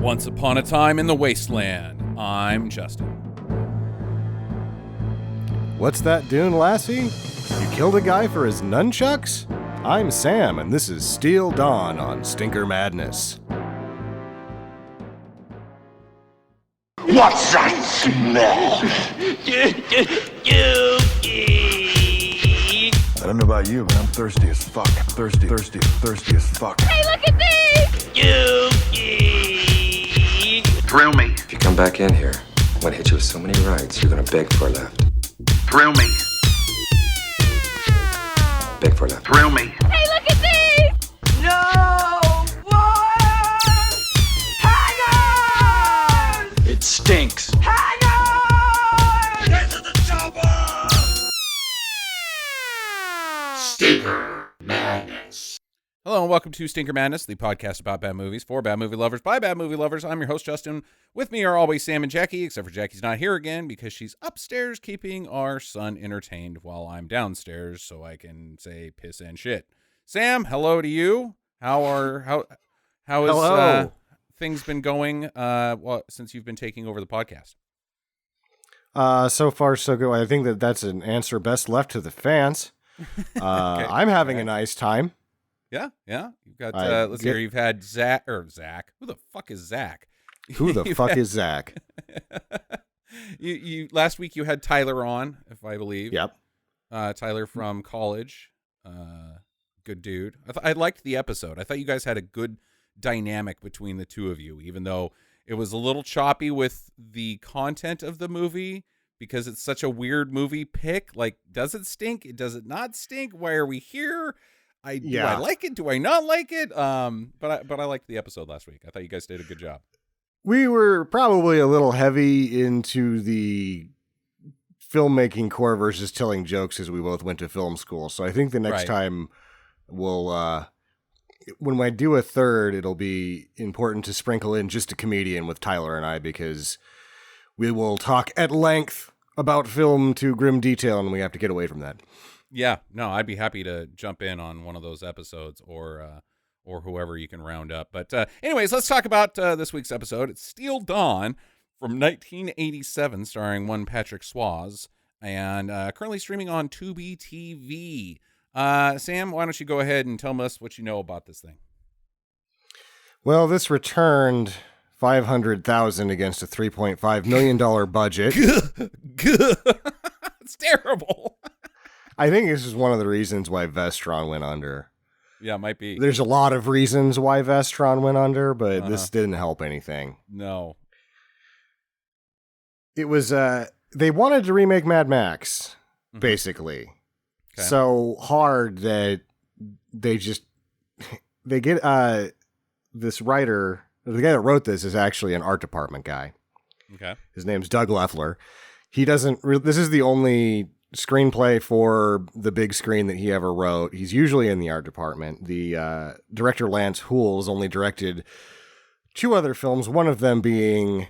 Once upon a time in the wasteland. I'm Justin. What's that, Dune Lassie? You killed a guy for his nunchucks? I'm Sam, and this is Steel Dawn on Stinker Madness. What's that smell? I don't know about you, but I'm thirsty as fuck. Thirsty as fuck. Hey, look at me! Thrill me, If you come back in here, I'm gonna hit you with so many rights, you're gonna beg for a left. thrill me, Beg for a left. thrill me. Hey, look at me! It stinks. Hello and welcome to Stinker Madness, the podcast about bad movies for bad movie lovers by bad movie lovers. I'm your host, Justin. With me are always Sam and Jackie, except for Jackie's not here again because she's upstairs keeping our son entertained while I'm downstairs so I can say piss and shit. Sam, hello to you. How has things been going since you've been taking over the podcast? So far, so good. I think that's an answer best left to the fans. Okay. I'm having a nice time. Yeah. You've got let's hear. You've had Zach. Who the fuck is Zach? Who the fuck is Zach? You last week you had Tyler on, if I believe. Yep. Tyler from college. Good dude. I liked the episode. I thought you guys had a good dynamic between the two of you, even though it was a little choppy with the content of the movie because it's such a weird movie pick. Like, does it stink? Does it not stink? Why are we here? Do I like it? Do I not like it? But I liked the episode last week. I thought you guys did a good job. We were probably a little heavy into the filmmaking core versus telling jokes as we both went to film school. So I think the next time we'll, when I do a third, it'll be important to sprinkle in just a comedian with Tyler and I, because we will talk at length about film to grim detail and we have to get away from that. Yeah, no, I'd be happy to jump in on one of those episodes or whoever you can round up. But anyways, let's talk about this week's episode. It's Steel Dawn from 1987, starring one Patrick Swayze, and currently streaming on Tubi TV. Sam, why don't you go ahead and tell us what you know about this thing? Well, this returned $500,000 against a $3.5 million budget. It's terrible. I think this is one of the reasons why Vestron went under. Yeah, it might be. There's a lot of reasons why Vestron went under, but this didn't help anything. No. It was, they wanted to remake Mad Max, basically. Okay. So hard that they get, this writer, the guy that wrote this is actually an art department guy. Okay. His name's Doug Leffler. He doesn't, this is the only screenplay for the big screen that he ever wrote. He's usually in the art department. The director Lance Hool's only directed 2 other films, one of them being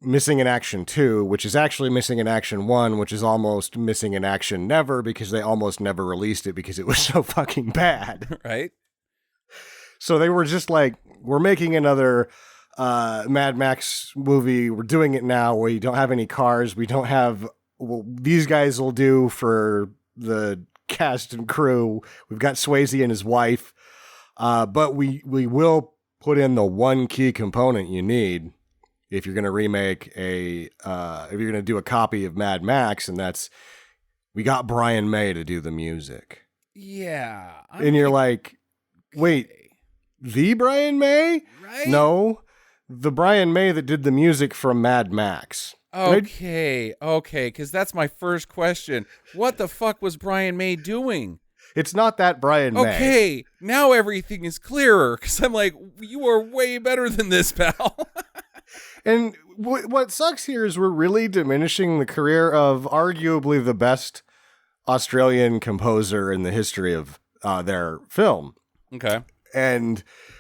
Missing in Action 2, which is actually Missing in Action 1, which is almost Missing in Action Never, because they almost never released it because it was so fucking bad. Right? So they were just like, we're making another Mad Max movie. We're doing it now. We don't have any cars. We don't have... Well, these guys will do for the cast and crew. We've got Swayze and his wife, but we will put in the one key component you need if you're going to remake if you're going to do a copy of Mad Max, and that's, we got Brian May to do the music. Yeah. And you're like, wait, the Brian May? Right? No, the Brian May that did the music from Mad Max. Okay, because that's my first question. What the fuck was Brian May doing? It's not that Brian May. Okay, now everything is clearer, because I'm like, you are way better than this, pal. And what sucks here is we're really diminishing the career of arguably the best Australian composer in the history of their film. Okay.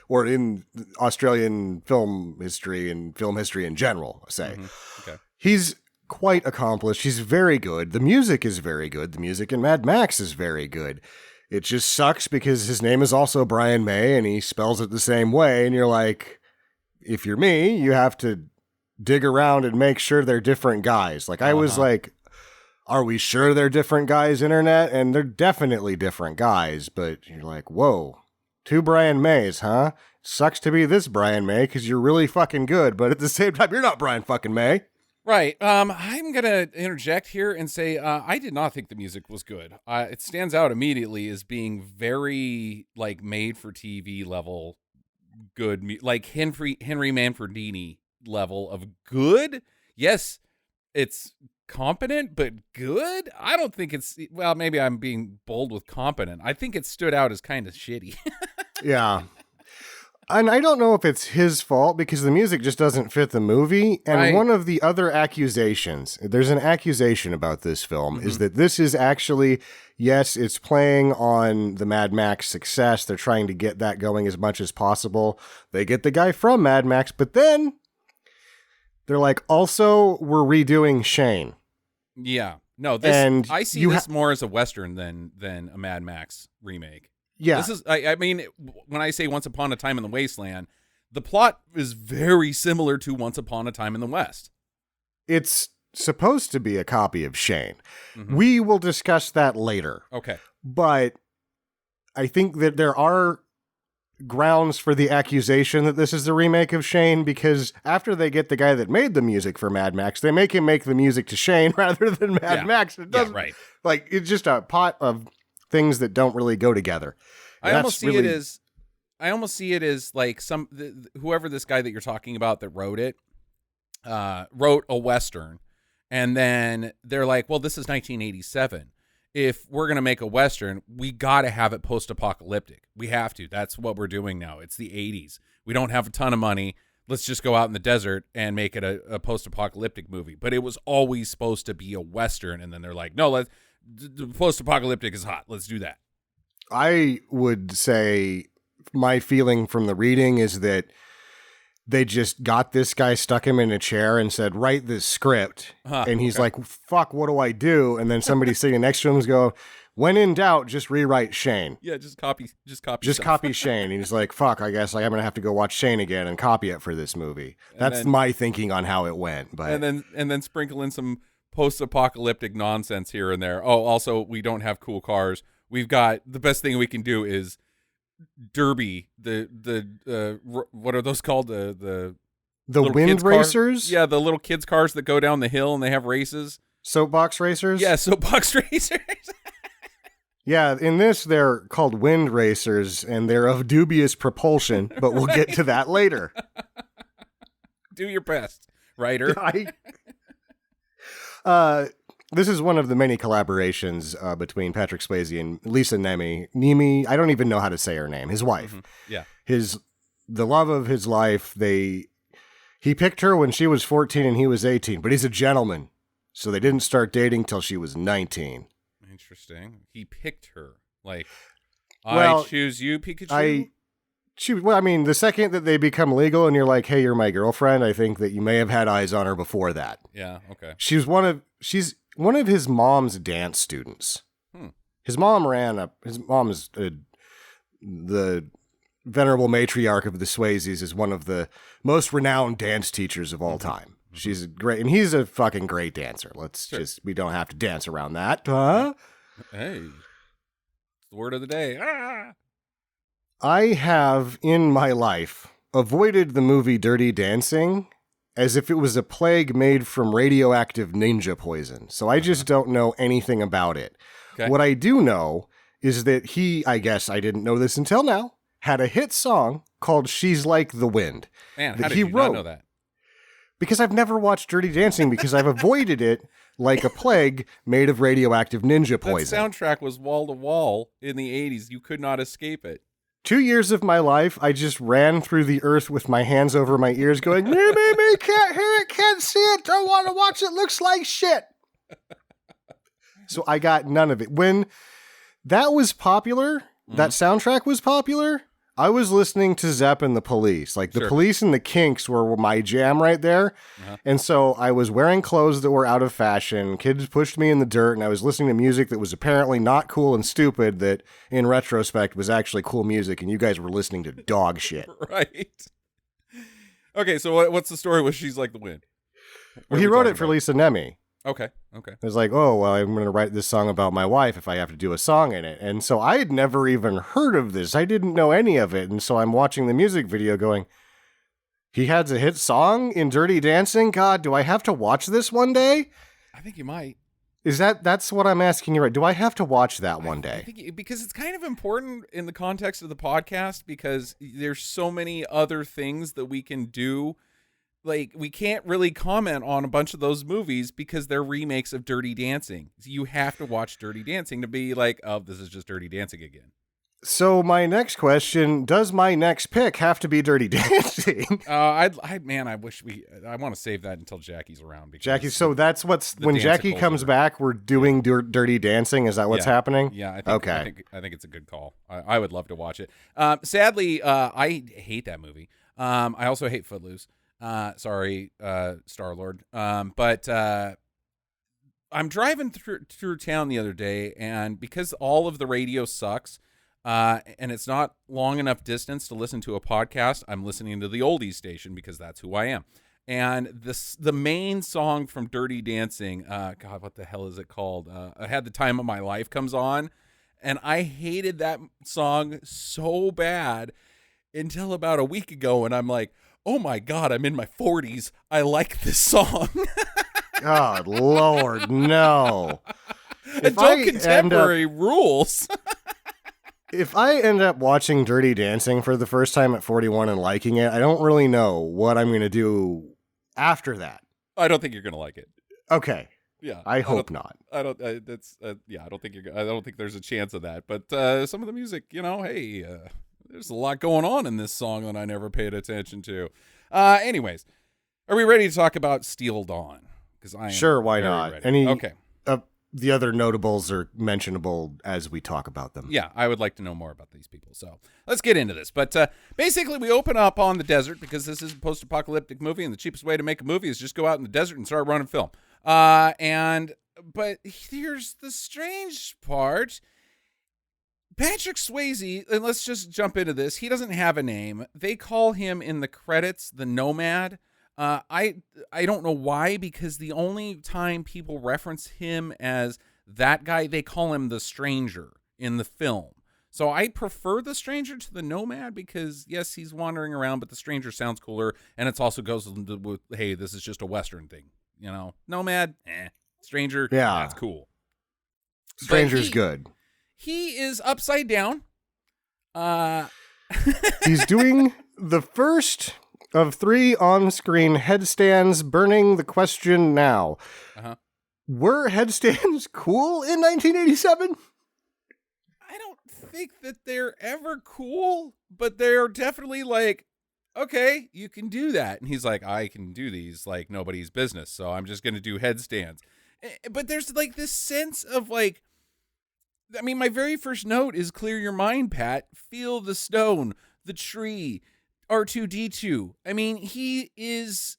Or in Australian film history and film history in general, say. Mm-hmm. Okay. He's quite accomplished. He's very good. The music is very good. The music in Mad Max is very good. It just sucks because his name is also Brian May and he spells it the same way. And you're like, if you're me, you have to dig around and make sure they're different guys. Like, I was like, are we sure they're different guys, internet? And they're definitely different guys, but you're like, whoa, 2 Brian Mays, huh? Sucks to be this Brian May because you're really fucking good, but at the same time, you're not Brian fucking May. Right. I'm going to interject here and say I did not think the music was good. It stands out immediately as being very, like, made-for-TV level good, like Henry Manfredini level of good. Yes, it's competent, but good? I don't think it's, well, maybe I'm being bold with competent. I think it stood out as kind of shitty. Yeah. And I don't know if it's his fault because the music just doesn't fit the movie. And one of the other accusations, there's an accusation about this film, is that this is actually, yes, it's playing on the Mad Max success. They're trying to get that going as much as possible. They get the guy from Mad Max, but then they're like, also, we're redoing Shane. Yeah. No, this, I see this more as a Western than a Mad Max remake. Yeah. This is, I mean, when I say Once Upon a Time in the Wasteland, the plot is very similar to Once Upon a Time in the West. It's supposed to be a copy of Shane. We will discuss that later. Okay. But I think that there are grounds for the accusation that this is the remake of Shane, because after they get the guy that made the music for Mad Max, they make him make the music to Shane rather than Mad Max. It doesn't, right. Like, it's just a pot of things that don't really go together. I almost see it as like whoever this guy that you're talking about that wrote it, wrote a Western, and then they're like, well, this is 1987. If we're going to make a Western, we got to have it post-apocalyptic. We have to. That's what we're doing now. It's the 80s. We don't have a ton of money. Let's just go out in the desert and make it a post-apocalyptic movie. But it was always supposed to be a Western, and then they're like, no, the post-apocalyptic is hot. Let's do that. I would say my feeling from the reading is that they just got this guy, stuck him in a chair and said, write this script. And he's like, fuck, what do I do? And then somebody sitting next to him is go, when in doubt, just rewrite Shane. Yeah, just copy Shane. And he's like, fuck, I guess I'm going to have to go watch Shane again and copy it for this movie. That's my thinking on how it went. But and then sprinkle in some post-apocalyptic nonsense here and there. Oh, also, we don't have cool cars. We've got, the best thing we can do is Derby, what are those called? The wind racers? Yeah, the little kids' cars that go down the hill and they have races. Soapbox racers? Yeah, soapbox racers. Yeah, in this, they're called wind racers, and they're of dubious propulsion, but we'll get to that later. Do your best, writer. This is one of the many collaborations between Patrick Swayze and Lisa Nemi, I don't even know how to say her name, his wife. Yeah. The love of his life. He picked her when she was 14 and he was 18, but he's a gentleman. So they didn't start dating till she was 19. Interesting. He picked her. Like, well, I choose you, Pikachu? I mean, the second that they become legal and you're like, hey, you're my girlfriend, I think that you may have had eyes on her before that. Yeah, okay. She's one of his mom's dance students. His mom is the venerable matriarch of the Swayzes, is one of the most renowned dance teachers of all time. She's great, and he's a fucking great dancer. We don't have to dance around that. Huh? Hey, it's the word of the day. I have, in my life, avoided the movie Dirty Dancing as if it was a plague made from radioactive ninja poison. So I just don't know anything about it. Okay. What I do know is that I guess I didn't know this until now, had a hit song called She's Like the Wind. Man, how did you not know that? Because I've never watched Dirty Dancing because I've avoided it like a plague made of radioactive ninja poison. That soundtrack was wall to wall in the 80s. You could not escape it. 2 years of my life, I just ran through the earth with my hands over my ears going, me, can't hear it, can't see it, don't want to watch it, looks like shit. So I got none of it. When that was popular, that soundtrack was popular, I was listening to Zepp and the Police. Like, the Police and the Kinks were my jam right there. And so I was wearing clothes that were out of fashion. Kids pushed me in the dirt, and I was listening to music that was apparently not cool and stupid that, in retrospect, was actually cool music, and you guys were listening to dog shit. Right. Okay, so what's the story with She's Like the Wind? Well, he wrote it for Lisa Nemi. Okay. It was like, oh, well, I'm going to write this song about my wife if I have to do a song in it. And so I had never even heard of this. I didn't know any of it. And so I'm watching the music video going, he has a hit song in Dirty Dancing? God, do I have to watch this one day? I think you might. That's what I'm asking you, right? Do I have to watch that one day? I think because it's kind of important in the context of the podcast because there's so many other things that we can do. Like, we can't really comment on a bunch of those movies because they're remakes of Dirty Dancing. You have to watch Dirty Dancing to be like, oh, this is just Dirty Dancing again. So my next question, does my next pick have to be Dirty Dancing? I wish I want to save that until Jackie's around. Because Jackie, so that's when Jackie comes back, we're doing Dirty Dancing. Is that what's happening? Yeah. Okay. I think it's a good call. I would love to watch it. Sadly, I hate that movie. I also hate Footloose. Sorry, Star-Lord. But I'm driving through town the other day, and because all of the radio sucks, and it's not long enough distance to listen to a podcast, I'm listening to the oldies station because that's who I am. And the main song from Dirty Dancing, God, what the hell is it called? I Had the Time of My Life comes on, and I hated that song so bad until about a week ago, and I'm like, oh my God, I'm in my 40s. I like this song. God, Lord, no. Adult contemporary rules. If I end up watching Dirty Dancing for the first time at 41 and liking it, I don't really know what I'm going to do after that. I don't think you're going to like it. Okay. Yeah. I hope not. I don't think I don't think there's a chance of that. But some of the music, hey, there's a lot going on in this song that I never paid attention to. Anyways, are we ready to talk about Steel Dawn? Because I am sure, why not? Ready. Okay. The other notables are mentionable as we talk about them. Yeah, I would like to know more about these people. So let's get into this. But basically, we open up on the desert because this is a post-apocalyptic movie, and the cheapest way to make a movie is just go out in the desert and start running film. But here's the strange part. Patrick Swayze, and let's just jump into this. He doesn't have a name. They call him in the credits the Nomad. I don't know why, because the only time people reference him as that guy, they call him the Stranger in the film. So I prefer the Stranger to the Nomad because, yes, he's wandering around, but the Stranger sounds cooler, and it also goes with, hey, this is just a Western thing. Nomad, Stranger, yeah, that's cool. Stranger's good. He is upside down. He's doing the first of 3 on-screen headstands, burning the question now. Uh-huh. Were headstands cool in 1987? I don't think that they're ever cool, but they're definitely like, okay, you can do that. And he's like, I can do these like nobody's business, so I'm just going to do headstands. But there's like this sense of like, I mean, my very first note is clear your mind, Pat. Feel the stone, the tree, R2-D2. I mean, he is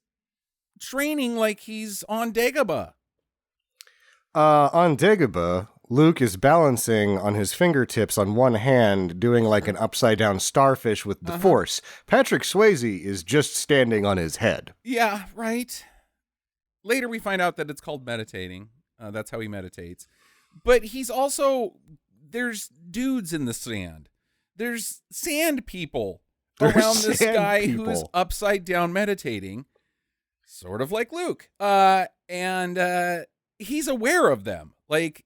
training like he's on Dagobah. On Dagobah, Luke is balancing on his fingertips on one hand, doing like an upside-down starfish with the Force. Patrick Swayze is just standing on his head. Yeah, right. Later we find out that it's called meditating. That's how he meditates. But he's also, there's dudes in the sand. There's sand people around this guy who is upside down meditating, sort of like Luke. And he's aware of them. Like,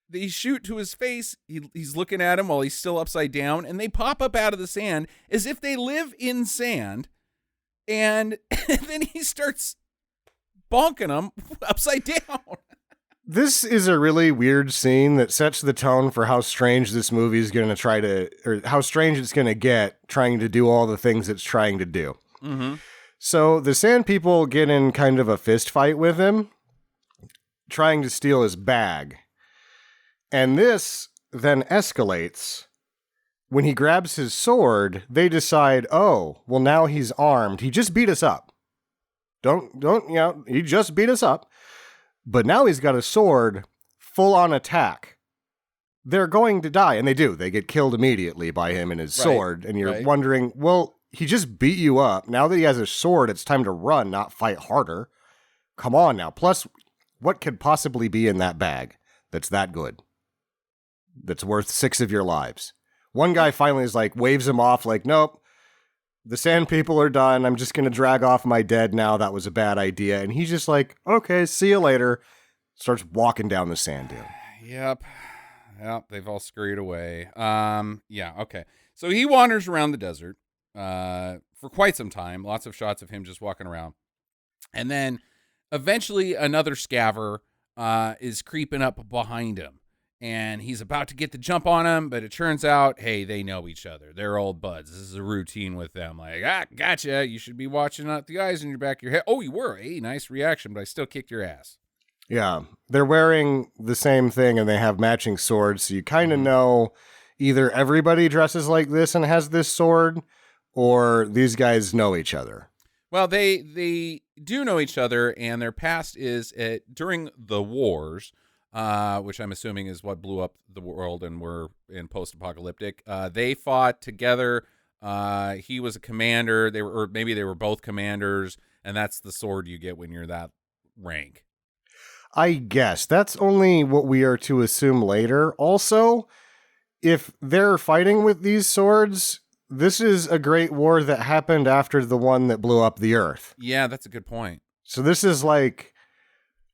they shoot to his face. He's looking at him while he's still upside down, and they pop up out of the sand as if they live in sand. And then he starts bonking them upside down. This is a really weird scene that sets the tone for how strange this movie is going to try to, or how strange it's going to get trying to do all the things it's trying to do. Mm-hmm. So the sand people get in kind of a fist fight with him, trying to steal his bag. And this then escalates. When he grabs his sword, they decide, oh, well, now he's armed. He just beat us up. He just beat us up. But now he's got a sword, full on attack. They're going to die, and they do. They get killed immediately by him and his sword, and you're wondering, well, he just beat you up. Now that he has a sword, it's time to run, not fight harder. Come on now. Plus, what could possibly be in that bag that's that good? That's worth 6 of your lives. One guy finally is like, waves him off like, nope, the sand people are done. I'm just going to drag off my dead now. That was a bad idea. And he's just like, okay, see you later. Starts walking down the sand dune. Yep. They've all scurried away. Yeah, okay. So he wanders around the desert for quite some time. Lots of shots of him just walking around. And then eventually another scaver is creeping up behind him. And he's about to get the jump on him, but it turns out, hey, they know each other. They're old buds. This is a routine with them. Like, gotcha. You should be watching out the eyes in your back of your head. Oh, you were. Hey, nice reaction, but I still kicked your ass. Yeah. They're wearing the same thing and they have matching swords. So you kind of know either everybody dresses like this and has this sword, or these guys know each other. Well, they do know each other, and their past is during the wars, which I'm assuming is what blew up the world and were in post-apocalyptic. They fought together. He was a commander. Maybe they were both commanders, and that's the sword you get when you're that rank. I guess that's only what we are to assume later. Also, if they're fighting with these swords, this is a great war that happened after the one that blew up the Earth. Yeah, that's a good point. So this is like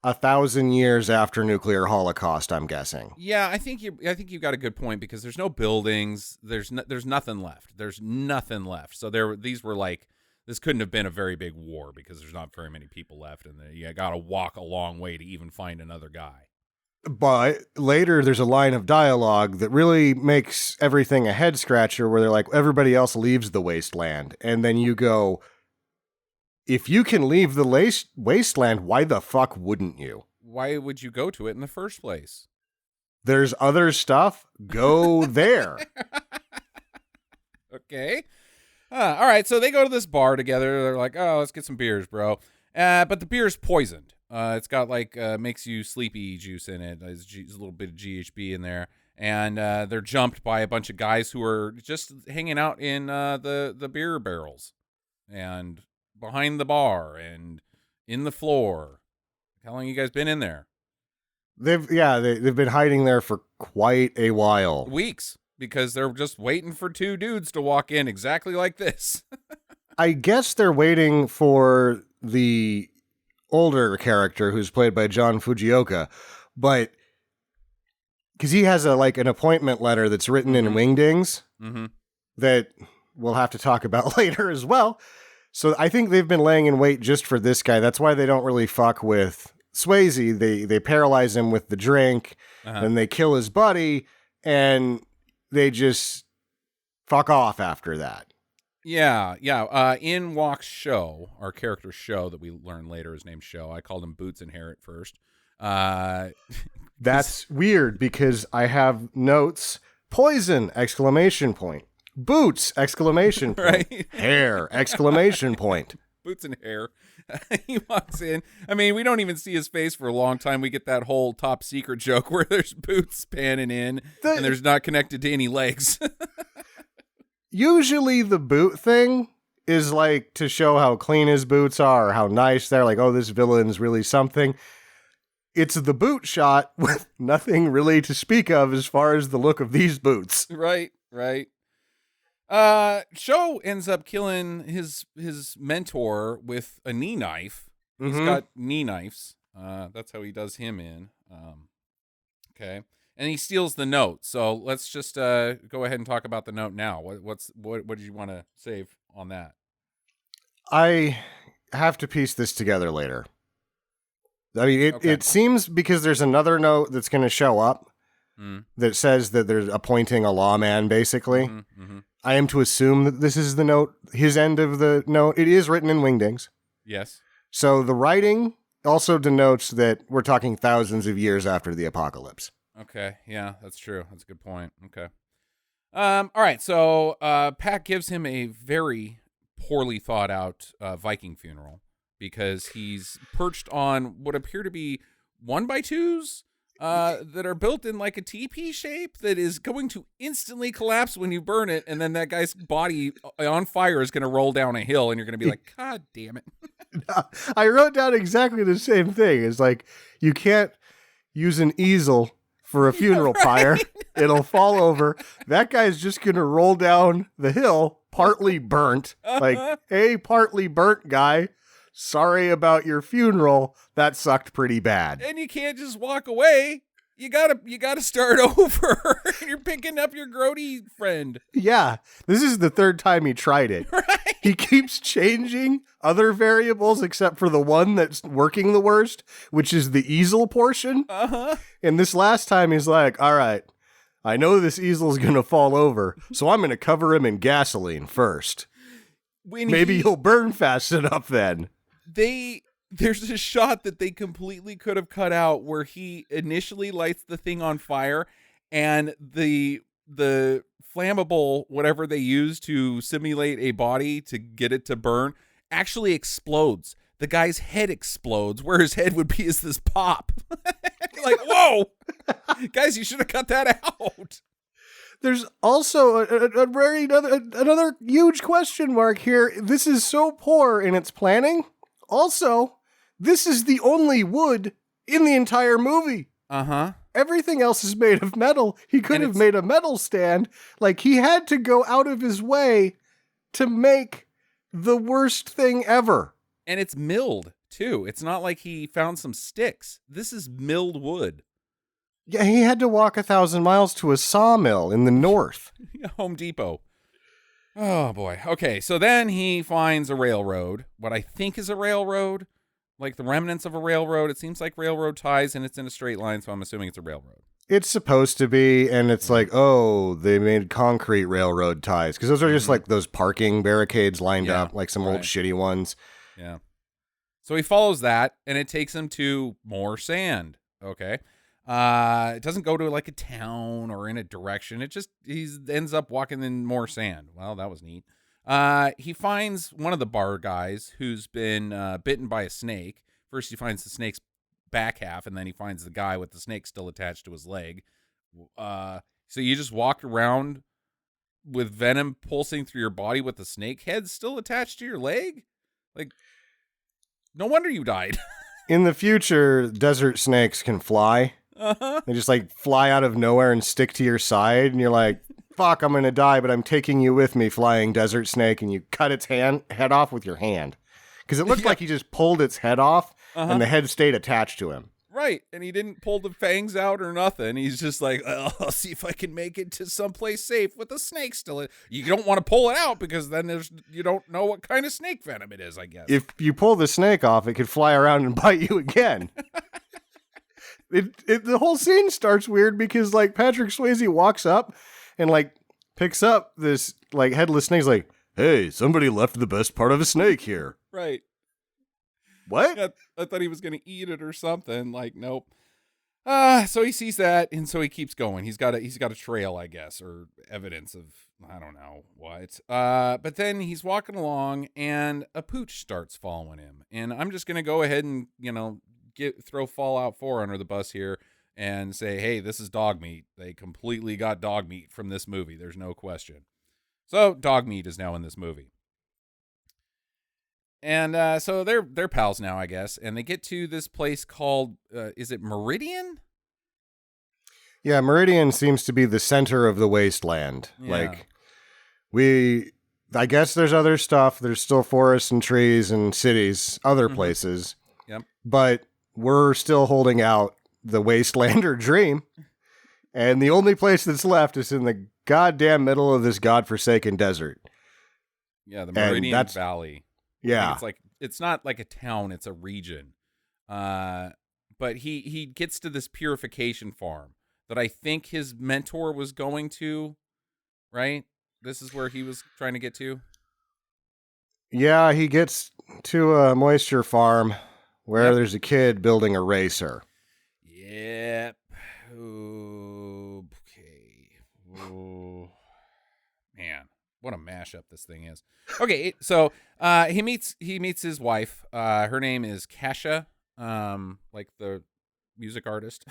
1,000 years after nuclear holocaust, I'm guessing. Yeah, I think you've got a good point, because there's no buildings, there's nothing left. There's nothing left. So this couldn't have been a very big war, because there's not very many people left, and you got to walk a long way to even find another guy. But later there's a line of dialogue that really makes everything a head scratcher, where they're like, everybody else leaves the wasteland. And then you go, if you can leave the wasteland, why the fuck wouldn't you? Why would you go to it in the first place? There's other stuff. Go there. Okay. All right. So they go to this bar together. They're like, oh, let's get some beers, bro. But the beer's poisoned. It's got makes you sleepy juice in it. There's a little bit of GHB in there. And they're jumped by a bunch of guys who are just hanging out in the beer barrels and behind the bar and in the floor. How long you guys been in there? They've been hiding there for quite a while. Weeks, because they're just waiting for 2 dudes to walk in exactly like this. I guess they're waiting for the older character who's played by John Fujioka, but because he has an appointment letter that's written in wingdings that we'll have to talk about later as well. So I think they've been laying in wait just for this guy. That's why they don't really fuck with Swayze. They paralyze him with the drink, and they kill his buddy, and they just fuck off after that. Yeah. In walks Show, our character Show that we learn later is named Show. I called him Boots and Hair at first. That's weird, because I have notes. Poison! ! Boots! ! Right. Hair! ! Boots and Hair. He walks in. I mean, we don't even see his face for a long time. We get that whole top secret joke where there's boots panning in and there's not connected to any legs. Usually the boot thing is to show how clean his boots are, or how nice they're, oh, this villain's really something. It's the boot shot with nothing really to speak of as far as the look of these boots. Right. Show ends up killing his mentor with a knee knife. He's got knee knives. That's how he does him in. Okay. And he steals the note. So let's just go ahead and talk about the note now. What did you want to save on that? I have to piece this together later. I mean, it seems, because there's another note that's going to show up that says that they're appointing a lawman, basically. I am to assume that this is the note, his end of the note. It is written in wingdings. Yes. So the writing also denotes that we're talking thousands of years after the apocalypse. Okay. Yeah, that's true. That's a good point. Okay. All right. So Pat gives him a very poorly thought out Viking funeral, because he's perched on what appear to be 1x2s. that are built in like a teepee shape that is going to instantly collapse when you burn it, and then that guy's body on fire is going to roll down a hill, and you're going to be like, God damn it. I wrote down exactly the same thing. It's like, you can't use an easel for a funeral pyre. It'll fall over. That guy's just going to roll down the hill, partly burnt. Like, hey, partly burnt guy, sorry about your funeral. That sucked pretty bad. And you can't just walk away. You gotta start over. You're picking up your grody friend. Yeah, this is the third time he tried it. Right. He keeps changing other variables except for the one that's working the worst, which is the easel portion. Uh-huh. And this last time he's like, all right, I know this easel's going to fall over, so I'm going to cover him in gasoline first. Maybe he'll burn fast enough then. There's a shot that they completely could have cut out where he initially lights the thing on fire, and the flammable, whatever they use to simulate a body to get it to burn, actually explodes. The guy's head explodes. Where his head would be is this pop. Like, whoa, guys, you should have cut that out. There's also another huge question mark here. This is so poor in its planning. Also, this is the only wood in the entire movie. Uh-huh. Everything else is made of metal. He could have made a metal stand. Like, he had to go out of his way to make the worst thing ever. And it's milled, too. It's not like he found some sticks. This is milled wood. Yeah, he had to walk 1,000 miles to a sawmill in the north. Home Depot. Oh, boy. Okay, so then he finds a railroad, what I think is a railroad, like the remnants of a railroad. It seems like railroad ties, and it's in a straight line, so I'm assuming it's a railroad. It's supposed to be, and it's like, oh, they made concrete railroad ties. Because those are just like those parking barricades lined up, like some old shitty ones. Yeah. So he follows that, and it takes him to more sand. Okay. It doesn't go to like a town or in a direction. It just, he ends up walking in more sand. Well, that was neat. He finds one of the bar guys who's been bitten by a snake. First, he finds the snake's back half, and then he finds the guy with the snake still attached to his leg. So you just walked around with venom pulsing through your body with the snake head still attached to your leg? Like, no wonder you died. In the future, desert snakes can fly. Uh-huh. They just like fly out of nowhere and stick to your side, and you're like, fuck, I'm gonna die, but I'm taking you with me, flying desert snake, and you cut its head off with your hand. Because it looked like he just pulled its head off, and the head stayed attached to him. Right, and he didn't pull the fangs out or nothing. He's just like, oh, I'll see if I can make it to someplace safe with the snake still in. You don't want to pull it out because then you don't know what kind of snake venom it is, I guess. If you pull the snake off, it could fly around and bite you again. The whole scene starts weird because like Patrick Swayze walks up and like picks up this like headless snake. He's like, hey, somebody left the best part of a snake here. Right. What? I thought he was going to eat it or something. Like, nope. So he sees that, and so he keeps going. He's got a trail, I guess, or evidence of I don't know what. But then he's walking along, and a pooch starts following him. And I'm just going to go ahead and throw Fallout 4 under the bus here and say, hey, this is dog meat. They completely got dog meat from this movie. There's no question. So dog meat is now in this movie. And so they're pals now, I guess. And they get to this place called, is it Meridian? Yeah, Meridian seems to be the center of the wasteland. Yeah. Like, I guess there's other stuff. There's still forests and trees and cities, other places. Yep. But we're still holding out the Wastelander dream. And the only place that's left is in the goddamn middle of this godforsaken desert. Yeah, the Meridian Valley. Yeah. It's not like a town, it's a region. But he gets to this purification farm that I think his mentor was going to, right? This is where he was trying to get to. Yeah, he gets to a moisture farm where there's a kid building a racer. Yep. Okay. Oh, man. What a mashup this thing is. Okay, so he meets his wife. Her name is Kasha, like the music artist.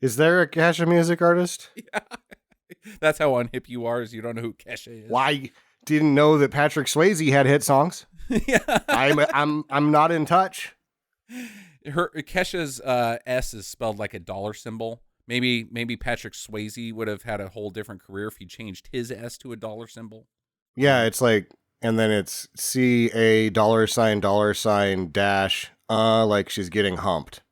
Is there a Kesha music artist? Yeah. That's how unhip you are, is you don't know who Kesha is. Why didn't know that Patrick Swayze had hit songs? Yeah. I'm not in touch. Kesha's S is spelled like a dollar symbol. Maybe Patrick Swayze would have had a whole different career if he changed his S to a dollar symbol. Yeah, it's like, and then it's CA $ dash, like she's getting humped.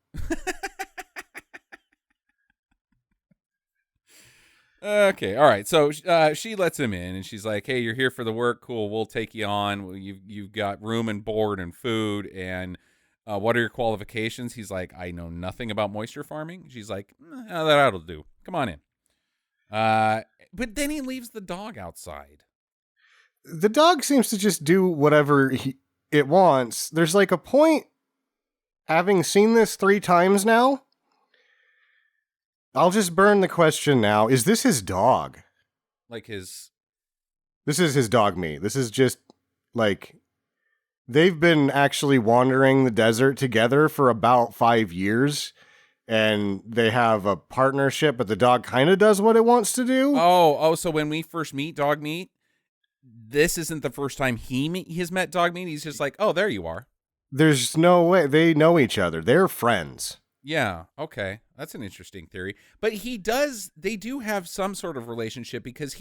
Okay, all right. So she lets him in, and she's like, "Hey, you're here for the work. Cool, we'll take you on. You've got room and board and food. And what are your qualifications?" He's like, "I know nothing about moisture farming." She's like, "That'll do. Come on in." But then he leaves the dog outside. The dog seems to just do whatever it wants. There's like a point, having seen this 3 times now, I'll just burn the question now. Is this his dog? Like his... This is his dog meat. This is just like, they've been actually wandering the desert together for about 5 years, and they have a partnership, but the dog kind of does what it wants to do. Oh, so when we first meet Dog Meat, this isn't the first time he's met Dog Meat. He's just like, "Oh, there you are." There's no way. They know each other. They're friends. Yeah, okay. That's an interesting theory. But they do have some sort of relationship, because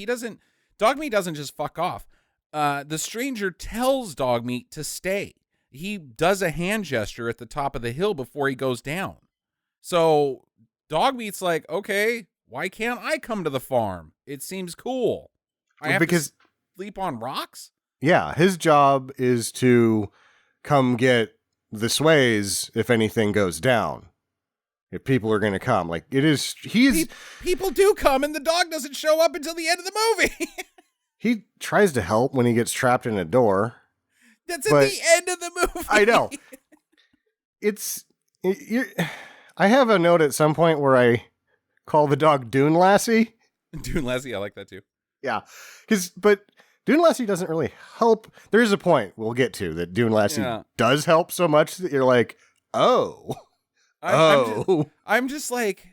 Dog Meat doesn't just fuck off. The stranger tells Dog Meat to stay. He does a hand gesture at the top of the hill before he goes down. So Dog Meat's like, "Okay, why can't I come to the farm? It seems cool. I have to sleep on rocks?" Yeah, his job is to come get the sways if anything goes down. If people are going to come. Like, People do come, and the dog doesn't show up until the end of the movie. He tries to help when he gets trapped in a door. That's at the end of the movie. I know. I have a note at some point where I call the dog Dune Lassie. Dune Lassie, I like that too. Yeah. But Dune Lassie doesn't really help. There is a point we'll get to that Dune Lassie does help so much that you're like, oh. I'm just like,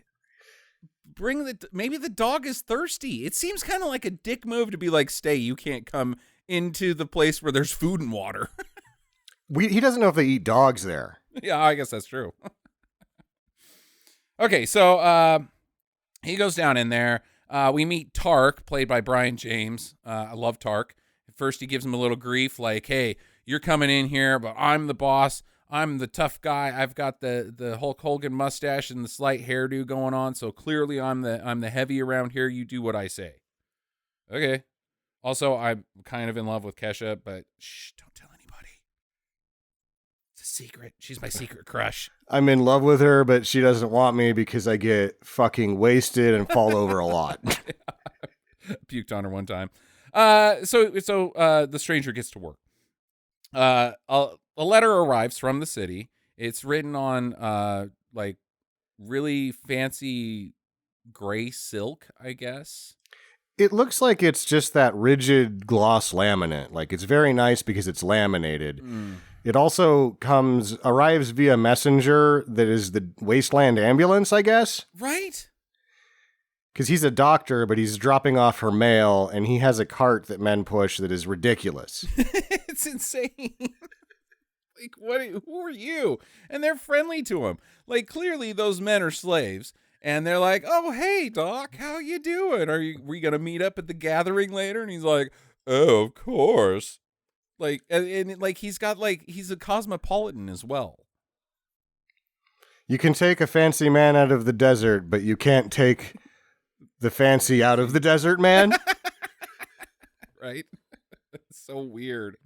maybe the dog is thirsty. It seems kind of like a dick move to be like, "Stay, you can't come into the place where there's food and water." He doesn't know if they eat dogs there. Yeah, I guess that's true. Okay, so he goes down in there. We meet Tark, played by Brian James. I love Tark. At first, he gives him a little grief, like, "Hey, you're coming in here, but I'm the boss. I'm the tough guy. I've got the Hulk Hogan mustache and the slight hairdo going on, so clearly I'm the heavy around here. You do what I say." Okay. Also, I'm kind of in love with Kesha, but shh, don't tell anybody. It's a secret. She's my secret crush. I'm in love with her, but she doesn't want me because I get fucking wasted and fall over a lot. Puked on her one time. So the stranger gets to work. A letter arrives from the city. It's written on like really fancy gray silk, I guess. It looks like it's just that rigid gloss laminate. Like, it's very nice because it's laminated. It also arrives via messenger that is the Wasteland ambulance, I guess. Right? Because he's a doctor, but he's dropping off her mail, and he has a cart that men push that is ridiculous. It's insane. Like, who are you? And they're friendly to him. Like, clearly those men are slaves. And they're like, "Oh, hey, Doc, how you doing? We going to meet up at the gathering later?" And he's like, "Oh, of course." Like, and like, he's a cosmopolitan as well. You can take a fancy man out of the desert, but you can't take the fancy out of the desert man. Right? It's so weird.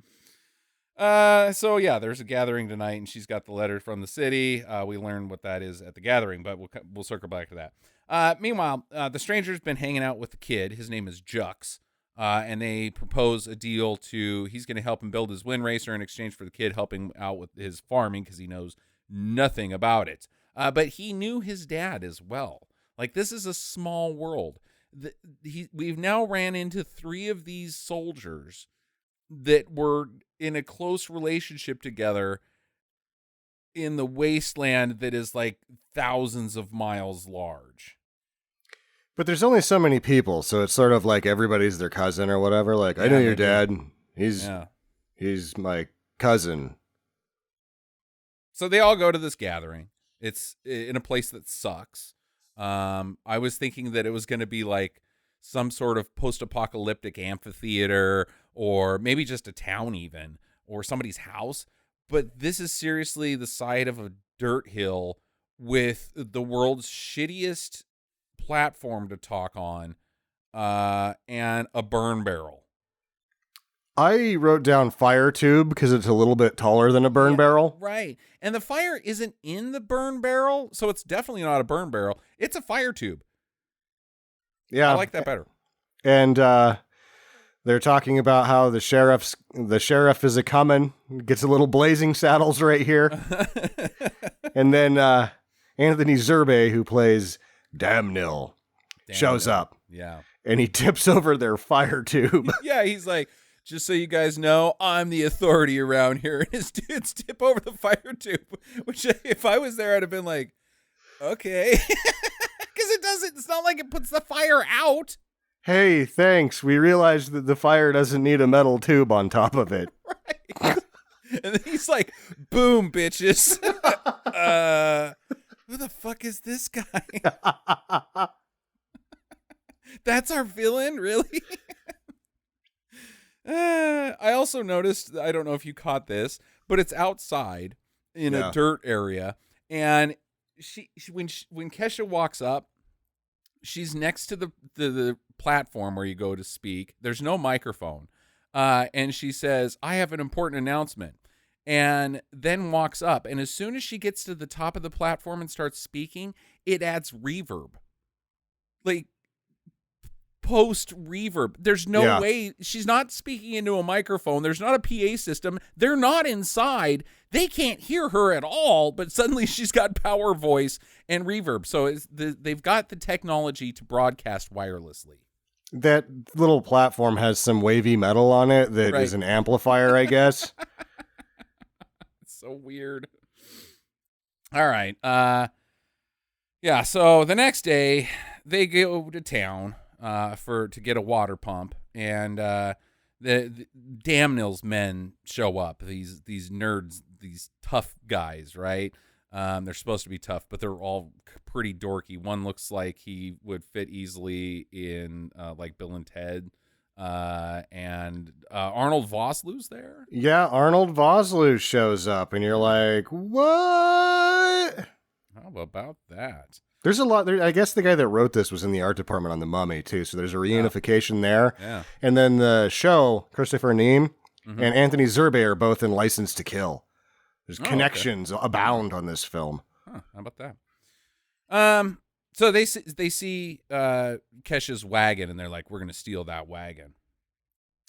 So yeah, there's a gathering tonight, and she's got the letter from the city. We learn what that is at the gathering, but we'll circle back to that. Meanwhile, the stranger's been hanging out with the kid. His name is Jux. And they propose a deal he's going to help him build his wind racer in exchange for the kid helping out with his farming, because he knows nothing about it. But he knew his dad as well. Like, this is a small world. We've now ran into 3 of these soldiers that were in a close relationship together in the wasteland that is like thousands of miles large. But there's only so many people, so it's sort of like everybody's their cousin or whatever. Like, I know your dad. He's my cousin. So they all go to this gathering. It's in a place that sucks. I was thinking that it was going to be like some sort of post-apocalyptic amphitheater, or maybe just a town even, or somebody's house. But this is seriously the side of a dirt hill with the world's shittiest platform to talk on, and a burn barrel. I wrote down fire tube because it's a little bit taller than a burn barrel. Right. And the fire isn't in the burn barrel, so it's definitely not a burn barrel. It's a fire tube. Yeah. I like that better. And they're talking about how the sheriff is a coming, gets a little Blazing Saddles right here. And then Anthony Zerbe, who plays Damnil, shows up. Yeah. And he tips over their fire tube. Yeah, he's like, just so you guys know, I'm the authority around here. And his dudes tip over the fire tube, which if I was there, I'd have been like, okay. Because it's not like it puts the fire out. Hey, thanks. We realized that the fire doesn't need a metal tube on top of it. Right. And then he's like, boom, bitches. Who the fuck is this guy? That's our villain, really? I also noticed, I don't know if you caught this, but it's outside in a dirt area, and when Kesha walks up, she's next to the platform where you go to speak. There's no microphone, and she says, "I have an important announcement," and then walks up, and as soon as she gets to the top of the platform and starts speaking, it adds reverb, like post reverb. There's no way she's not speaking into a microphone. There's not a PA system. They're not inside. They can't hear her at all, but suddenly she's got power voice and reverb. So they've got the technology to broadcast wirelessly. That little platform has some wavy metal on it that is an amplifier, I guess. It's so weird. All right. Yeah, so the next day they go to town to get a water pump, and the Damnil's men show up. These nerds, these tough guys, right? They're supposed to be tough, but they're all pretty dorky. One looks like he would fit easily in like Bill and Ted, and Arnold Vosloo's there. Yeah, Arnold Vosloo shows up, and you're like, what? How about that? There's a lot there. I guess the guy that wrote this was in the art department on The Mummy, too. So there's a reunification there. Yeah. And then the show, Christopher Neame and Anthony Zerbe are both in License to Kill. There's connections abound on this film. Huh, how about that? So they see Kesha's wagon, and they're like, "We're gonna steal that wagon."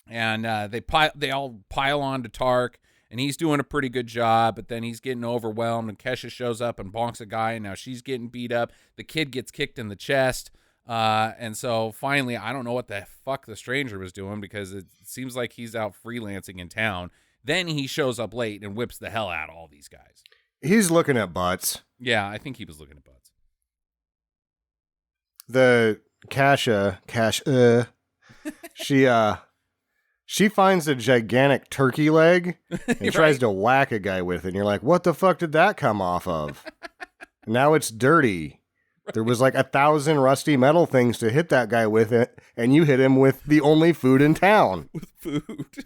And they all pile on to Tark, and he's doing a pretty good job. But then he's getting overwhelmed, and Kesha shows up and bonks a guy, and now she's getting beat up. The kid gets kicked in the chest, and so finally, I don't know what the fuck the stranger was doing, because it seems like he's out freelancing in town. Then he shows up late and whips the hell out of all these guys. He's looking at butts. Yeah, I think he was looking at butts. The Kasha, she finds a gigantic turkey leg and tries to whack a guy with it. And you're like, what the fuck did that come off of? Now it's dirty. Right. There was like 1,000 rusty metal things to hit that guy with it, and you hit him with the only food in town. With food.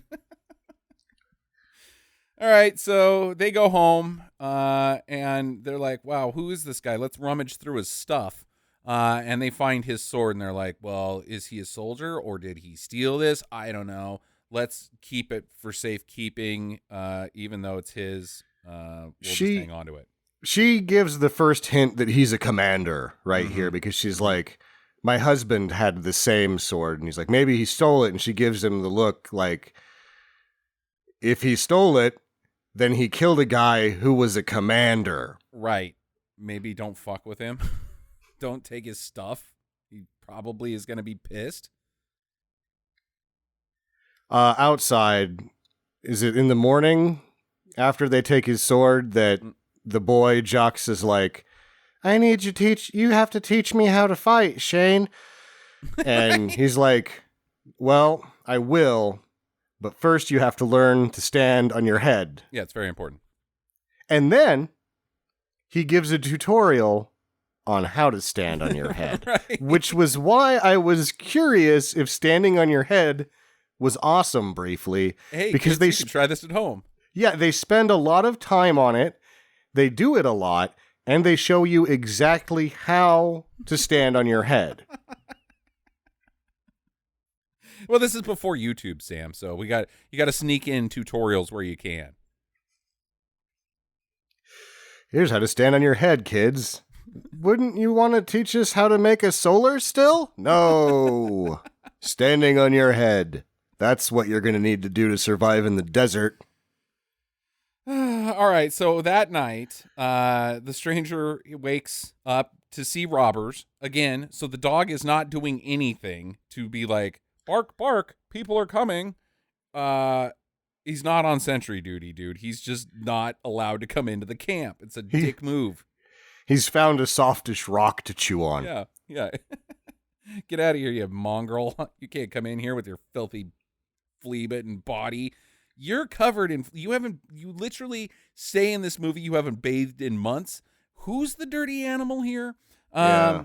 All right, so they go home, and they're like, wow, who is this guy? Let's rummage through his stuff. And they find his sword, and they're like, well, is he a soldier, or did he steal this? I don't know. Let's keep it for safekeeping, even though it's his. We'll just hang on to it. She gives the first hint that he's a commander right here, because she's like, my husband had the same sword. And he's like, maybe he stole it. And she gives him the look like, if he stole it, then he killed a guy who was a commander. Right. Maybe don't fuck with him. Don't take his stuff. He probably is going to be pissed. Outside, is it in the morning after they take his sword that the boy Jux is like, you have to teach me how to fight, Shane. And he's like, well, I will, but first you have to learn to stand on your head. Yeah, it's very important. And then he gives a tutorial on how to stand on your head, Right. which was why I was curious if standing on your head was awesome briefly. Hey, because kids, you can try this at home. Yeah, they spend a lot of time on it. They do it a lot, and they show you exactly how to stand on your head. Well, this is before YouTube, Sam, so you got to sneak in tutorials where you can. Here's how to stand on your head, kids. Wouldn't you want to teach us how to make a solar still? No. Standing on your head. That's what you're going to need to do to survive in the desert. All right, so that night, the stranger wakes up to see robbers again. So the dog is not doing anything to be like, bark, bark, people are coming. He's not on sentry duty, dude. He's just not allowed to come into the camp. It's a dick move. He's found a softish rock to chew on. Yeah. Get out of here, you mongrel. You can't come in here with your filthy flea-bitten body. You're covered in, you literally say in this movie you haven't bathed in months. Who's the dirty animal here? Yeah.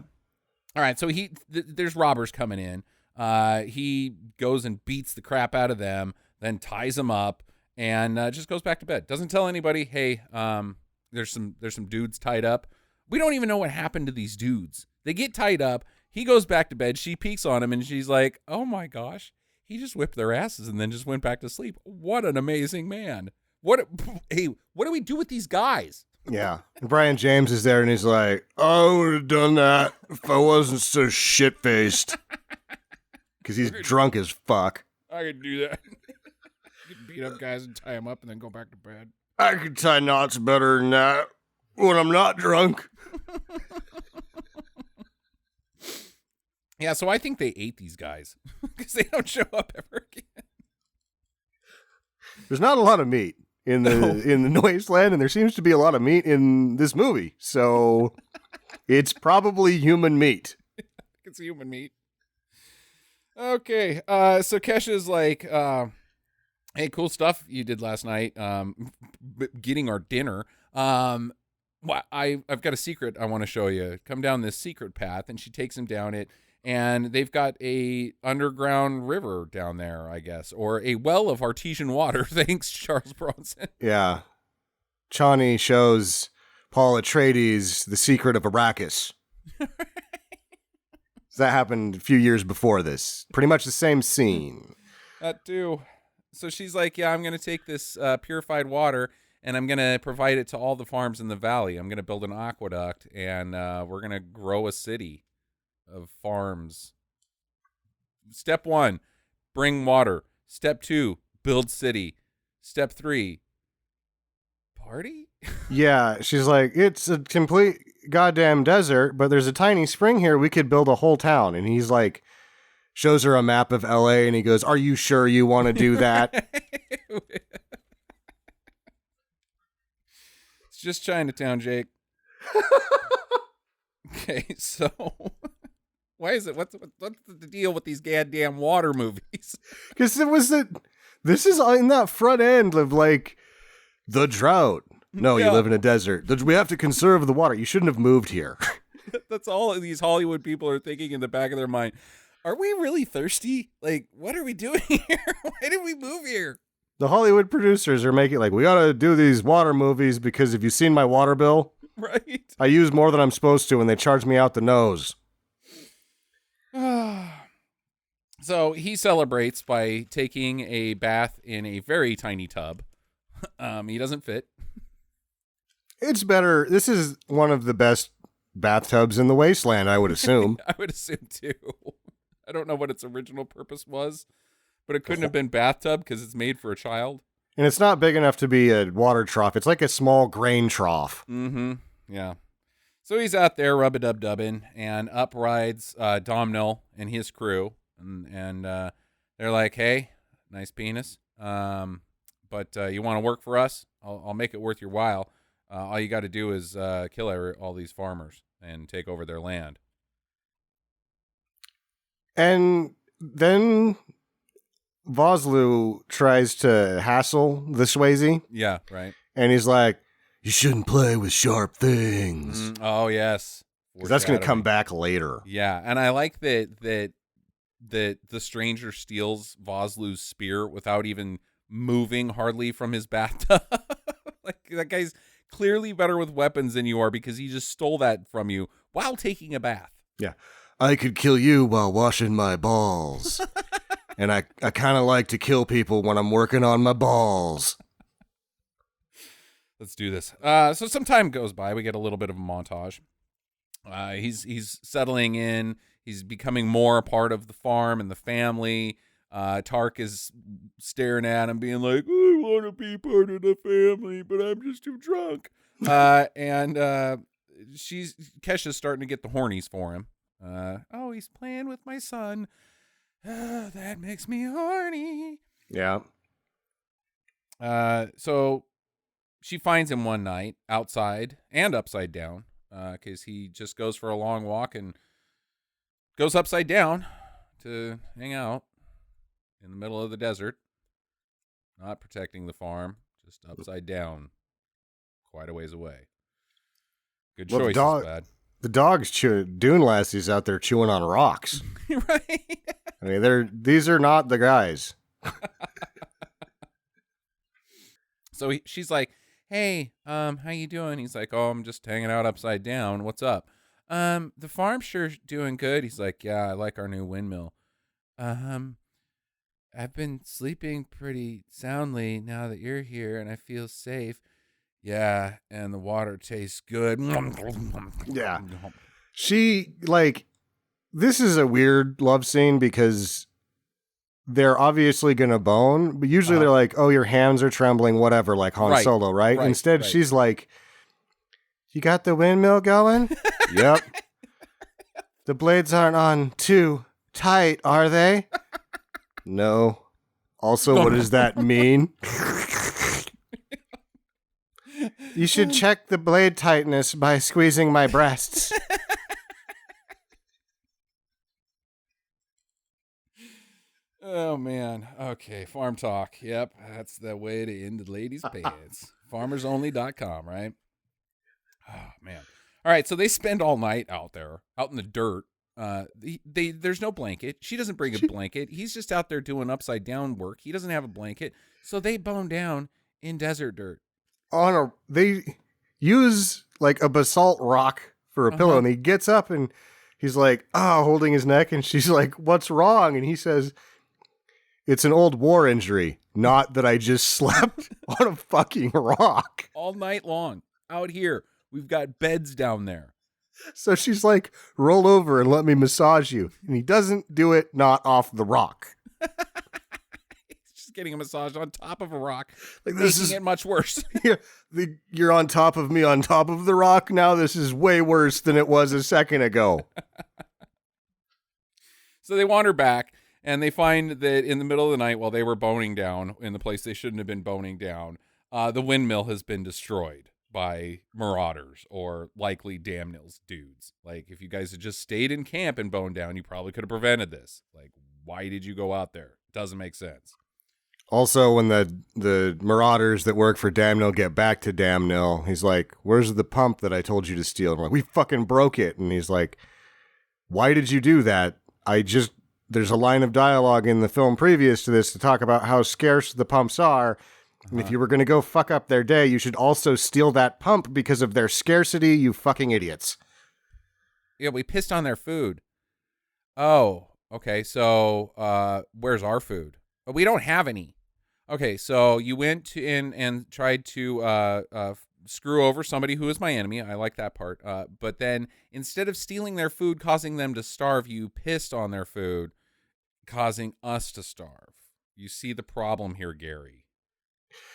All right, so there's robbers coming in. He goes and beats the crap out of them, then ties them up, and just goes back to bed. Doesn't tell anybody, hey, there's some dudes tied up. We don't even know what happened to these dudes. They get tied up. He goes back to bed. She peeks on him, and she's like, oh, my gosh. He just whipped their asses and then just went back to sleep. What an amazing man. What do we do with these guys? Yeah. And Brian James is there, and he's like, I would have done that if I wasn't so shit-faced. Because he's drunk as fuck. I could do that. You could beat up guys and tie them up and then go back to bed. I could tie knots better than that when I'm not drunk. Yeah, so I think they ate these guys because they don't show up ever again. There's not a lot of meat in the wasteland, and there seems to be a lot of meat in this movie. So it's probably human meat. It's human meat. Okay, so Kesha's like, hey, cool stuff you did last night, getting our dinner. I've got a secret I want to show you. Come down this secret path, and she takes him down it, and they've got a underground river down there, I guess, or a well of artesian water. Thanks, Charles Bronson. Yeah. Chani shows Paul Atreides the secret of Arrakis. That happened a few years before this. Pretty much the same scene. That too. So she's like, yeah, I'm going to take this purified water and I'm going to provide it to all the farms in the valley. I'm going to build an aqueduct and we're going to grow a city of farms. Step 1, bring water. Step 2, build city. Step 3, party? Yeah, she's like, it's a complete goddamn desert, but there's a tiny spring here. We could build a whole town. And he's like, shows her a map of LA and he goes, are you sure you want to do that? It's just Chinatown, Jake. Okay, so why is it? What's the deal with these goddamn water movies? Because this is in that front end of like the drought. No, Yeah. you live in a desert. We have to conserve the water. You shouldn't have moved here. That's all these Hollywood people are thinking in the back of their mind. Are we really thirsty? Like, what are we doing here? Why did we move here? The Hollywood producers are making like, we got to do these water movies because have you seen my water bill? Right. I use more than I'm supposed to and they charge me out the nose. So he celebrates by taking a bath in a very tiny tub. He doesn't fit. It's better. This is one of the best bathtubs in the wasteland, I would assume. I would assume too. I don't know what its original purpose was, but it couldn't have been bathtub because it's made for a child. And it's not big enough to be a water trough. It's like a small grain trough. Mm-hmm. Yeah. So he's out there rub-a-dub-dubbing, and up rides Domhnall and his crew, and they're like, "Hey, nice penis, but you want to work for us? I'll make it worth your while. All you got to do is kill all these farmers and take over their land. And then Vosloo tries to hassle the Swayze. Yeah, right. And he's like, you shouldn't play with sharp things. Oh, yes. 'Cause that's going to come back later. Yeah, and I like that the stranger steals Vosloo's spear without even moving hardly from his bathtub. Like, that guy's clearly better with weapons than you are because he just stole that from you while taking a bath. Yeah. I could kill you while washing my balls. And I kind of like to kill people when I'm working on my balls. Let's do this. So some time goes by. We get a little bit of a montage. He's settling in. He's becoming more a part of the farm and the family. Tark is staring at him, being like, I want to be part of the family, but I'm just too drunk. And Kesha's starting to get the hornies for him. Oh, he's playing with my son. That makes me horny. Yeah. So she finds him one night outside and upside down, because he just goes for a long walk and goes upside down to hang out in the middle of the desert, not protecting the farm, just upside down, quite a ways away. Good choice, bad. The dog's Dune Lassie's out there chewing on rocks. Right. I mean, these are not the guys. So she's like, hey, how you doing? He's like, oh, I'm just hanging out upside down. What's up? The farm's sure doing good. He's like, yeah, I like our new windmill. I've been sleeping pretty soundly now that you're here, and I feel safe. Yeah, and the water tastes good. Yeah. She, like, this is a weird love scene because they're obviously going to bone, but usually they're like, oh, your hands are trembling, whatever, like Han Solo, right? Instead, she's like, you got the windmill going? Yep. The blades aren't on too tight, are they? No. Also, what does that mean? You should check the blade tightness by squeezing my breasts. Oh, man. Okay, farm talk. Yep, that's the way to end the ladies' pants. FarmersOnly.com, right? Oh, man. All right, so they spend all night out there, out in the dirt. There's no blanket. She doesn't bring a blanket. He's just out there doing upside down work. He doesn't have a blanket. So they bone down in desert dirt. They use like a basalt rock for a pillow, and he gets up and he's like, holding his neck, and she's like, what's wrong? And he says, it's an old war injury, not that I just slept on a fucking rock. All night long, out here. We've got beds down there. So she's like, roll over and let me massage you. And he doesn't do it, not off the rock. He's just getting a massage on top of a rock, like, making it much worse. You're on top of me on top of the rock. Now this is way worse than it was a second ago. So they wander back, and they find that in the middle of the night, while they were boning down in the place they shouldn't have been boning down, the windmill has been destroyed by marauders, or likely Damnill's dudes. Like, if you guys had just stayed in camp and boned down, you probably could have prevented this. Like, why did you go out there? Doesn't make sense. Also, when the marauders that work for Damnill get back to Damnill, he's like, where's the pump that I told you to steal? And we're like, we fucking broke it. And he's like, why did you do that? There's a line of dialogue in the film previous to this to talk about how scarce the pumps are. And if you were going to go fuck up their day, you should also steal that pump because of their scarcity, you fucking idiots. Yeah, we pissed on their food. Oh, okay. So, where's our food? We don't have any. Okay, so you went in and tried to screw over somebody who is my enemy. I like that part. But then instead of stealing their food, causing them to starve, you pissed on their food, causing us to starve. You see the problem here, Gary.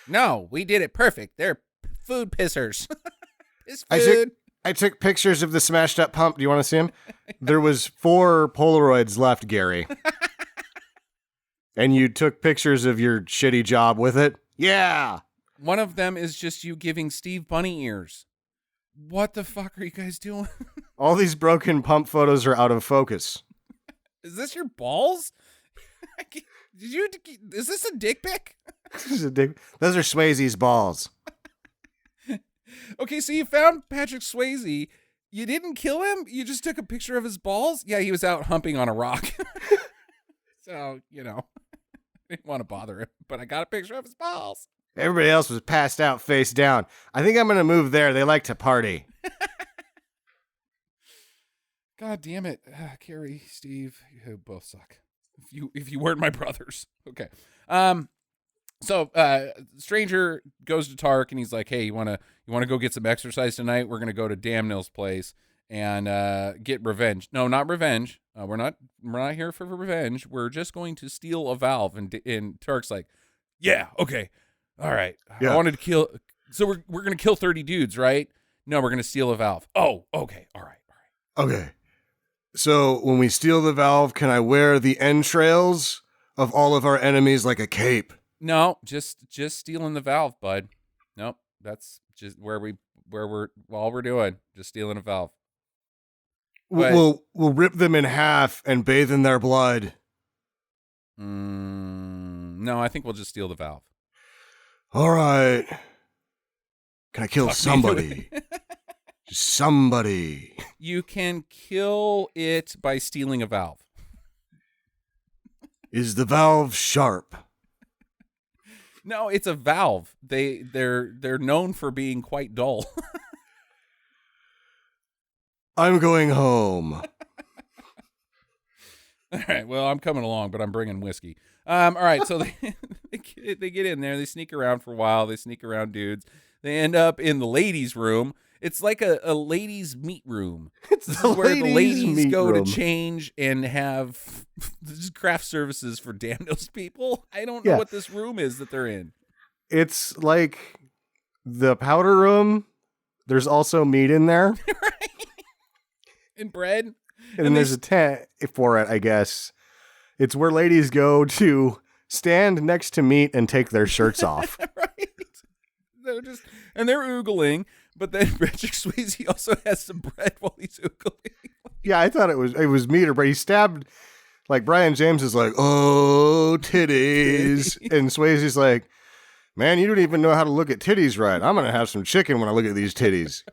No, we did it perfect. They're food pissers. Piss food. I took pictures of the smashed up pump. Do you want to see them? There was 4 Polaroids left, Gary. And you took pictures of your shitty job with it? Yeah. One of them is just you giving Steve bunny ears. What the fuck are you guys doing? All these broken pump photos are out of focus. Is this your balls? Is this a dick pic? Those are Swayze's balls. Okay, so you found Patrick Swayze. You didn't kill him? You just took a picture of his balls? Yeah, he was out humping on a rock. So, I didn't want to bother him, but I got a picture of his balls. Everybody else was passed out face down. I think I'm going to move there. They like to party. God damn it. Carrie, Steve, you both suck. If you weren't my brothers. Okay. So stranger goes to Tark and he's like, "Hey, you want to go get some exercise tonight? We're going to go to Damnill's place and get revenge." No, not revenge. We're not here for revenge. We're just going to steal a valve. And Tark's like, "Yeah, okay. All right. Yeah. I wanted to kill, so we're going to kill 30 dudes, right? No, we're going to steal a valve." "Oh, okay. All right. Okay. So when we steal the valve, can I wear the entrails of all of our enemies like a cape?" "No, just stealing the valve, bud. Nope, that's just all we're doing, just stealing a valve." But, We'll rip them in half and bathe in their blood. no, I think we'll just steal the valve. All right. Can I kill Talk me into somebody? Somebody. You can kill it by stealing a valve. Is the valve sharp? No, it's a valve. They're known for being quite dull. I'm going home. All right, well, I'm coming along, but I'm bringing whiskey. All right, so they get in there. They sneak around for a while. They sneak around dudes. They end up in the ladies' room. It's like a ladies' meet room. It's This the is where the ladies meet go room. to change and have craft services for Damnill's people. I don't know what this room is that they're in. It's like the powder room. There's also meat in there. Right? And bread. And there's a tent for it, I guess. It's where ladies go to stand next to meat and take their shirts off. Right. They're oogling, but then Patrick Swayze also has some bread while he's oogling. Yeah, I thought it was meat, but he stabbed, like Brian James is like, "Oh, titties." And Swayze's like, "Man, you don't even know how to look at titties right. I'm going to have some chicken when I look at these titties."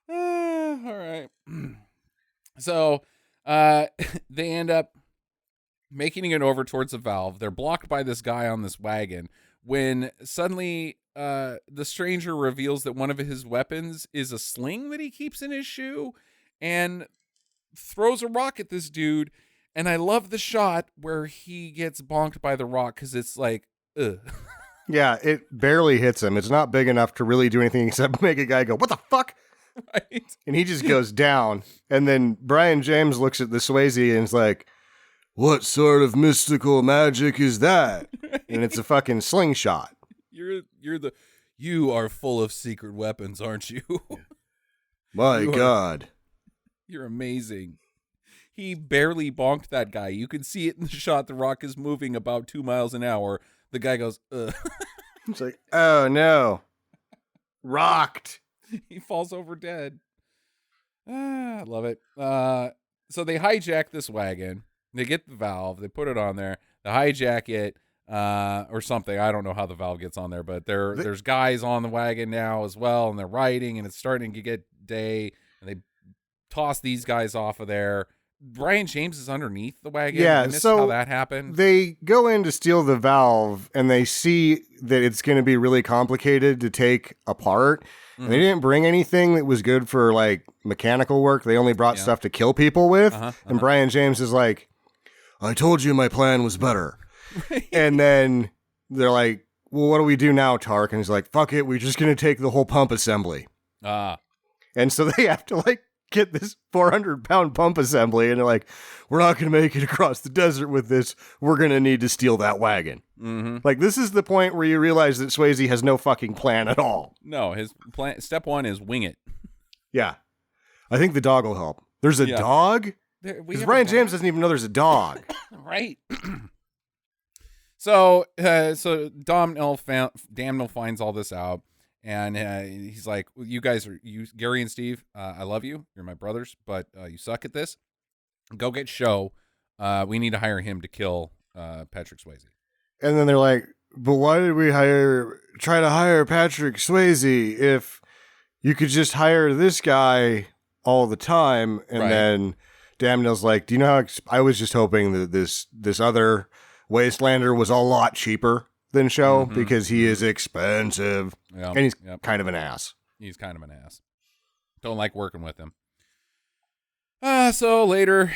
All right. So they end up making it over towards the valve. They're blocked by this guy on this wagon when suddenly the stranger reveals that one of his weapons is a sling that he keeps in his shoe and throws a rock at this dude. And I love the shot where he gets bonked by the rock because it's like, ugh. Yeah, it barely hits him. It's not big enough to really do anything except make a guy go, "What the fuck?" Right. And he just goes down. And then Brian James looks at the Swayze and is like, "What sort of mystical magic is that?" And it's a fucking slingshot. You are full of secret weapons, aren't you? My God. You're amazing. He barely bonked that guy. You can see it in the shot. The rock is moving about 2 miles an hour. The guy goes, ugh. It's like, oh no. Rocked. He falls over dead. I love it. So they hijack this wagon. They get the valve. They put it on there. They hijack it or something. I don't know how the valve gets on there, but there's guys on the wagon now as well, and they're riding, and it's starting to get day, and they toss these guys off of there. Brian James is underneath the wagon. Yeah, I missed so how that happened. They go in to steal the valve, and they see that it's going to be really complicated to take apart. And they didn't bring anything that was good for like mechanical work. They only brought stuff to kill people with. And Brian James is like, "I told you my plan was better." And then they're like, "Well, what do we do now, Tark?" And he's like, "Fuck it. We're just going to take the whole pump assembly." And so they have to like get this 400-pound pump assembly. And they're like, "We're not going to make it across the desert with this. We're going to need to steal that wagon." Like, this is the point where you realize that Swayze has no fucking plan at all. No, his plan, step one is wing it. Yeah. I think the dog will help. There's a dog? Because Brian James doesn't even know there's a dog. Right. So Damnell finds all this out, and he's like, "You guys Gary and Steve. I love you. You're my brothers, but you suck at this. Go get Show. We need to hire him to kill Patrick Swayze." And then they're like, "But why did we try to hire Patrick Swayze if you could just hire this guy all the time?" And then Damnell's like, "Do you know how I was just hoping that this other Wastelander was a lot cheaper than Show because he is expensive." Yep. And he's kind of an ass. He's kind of an ass. Don't like working with him. So later,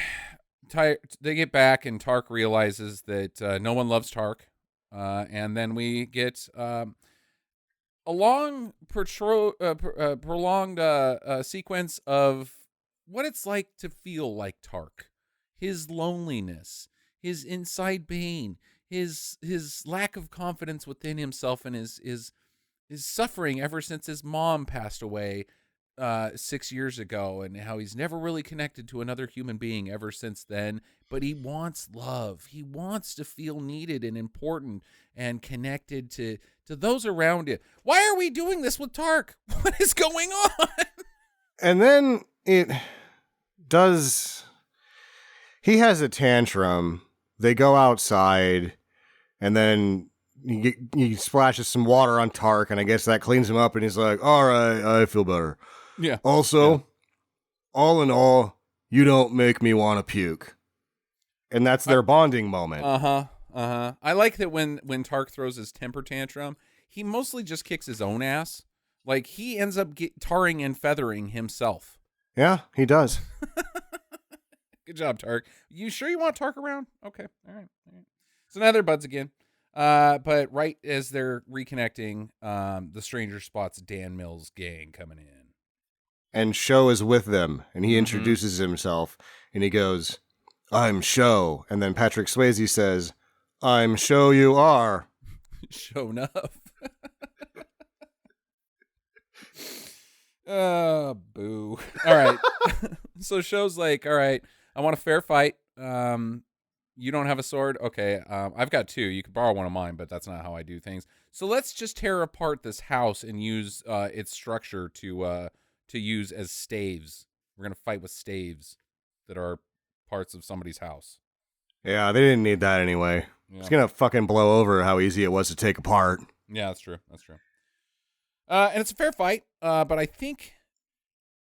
they get back, and Tark realizes that no one loves Tark. And then we get a long, prolonged sequence of what it's like to feel like Tark. His loneliness, his inside pain, his lack of confidence within himself, and his suffering ever since his mom passed away 6 years ago, and how he's never really connected to another human being ever since then. But he wants love. He wants to feel needed and important and connected to those around him. Why are we doing this with Tark? What is going on? And then he has a tantrum. They go outside, and then he splashes some water on Tark, and I guess that cleans him up, and he's like, "All right, I feel better." Yeah. Also, all in all, you don't make me want to puke. And that's their bonding moment. I like that when Tark throws his temper tantrum, he mostly just kicks his own ass. Like, he ends up tarring and feathering himself. Yeah, he does. Good job, Tark. You sure you want Tark around? Okay. All right. So now they're buds again. But right as they're reconnecting, the stranger spots Dan Mills' gang coming in. And Show is with them, and he introduces himself, and he goes, "I'm Show." And then Patrick Swayze says, "I'm Show you are." Show enough. Boo. All right. So Show's like, "All right, I want a fair fight. You don't have a sword? Okay. I've got two. You could borrow one of mine, but that's not how I do things. So let's just tear apart this house and use its structure to use as staves. We're going to fight with staves that are parts of somebody's house." Yeah, they didn't need that anyway. Yeah. It's going to fucking blow over how easy it was to take apart. Yeah, that's true. That's true. And it's a fair fight, but I think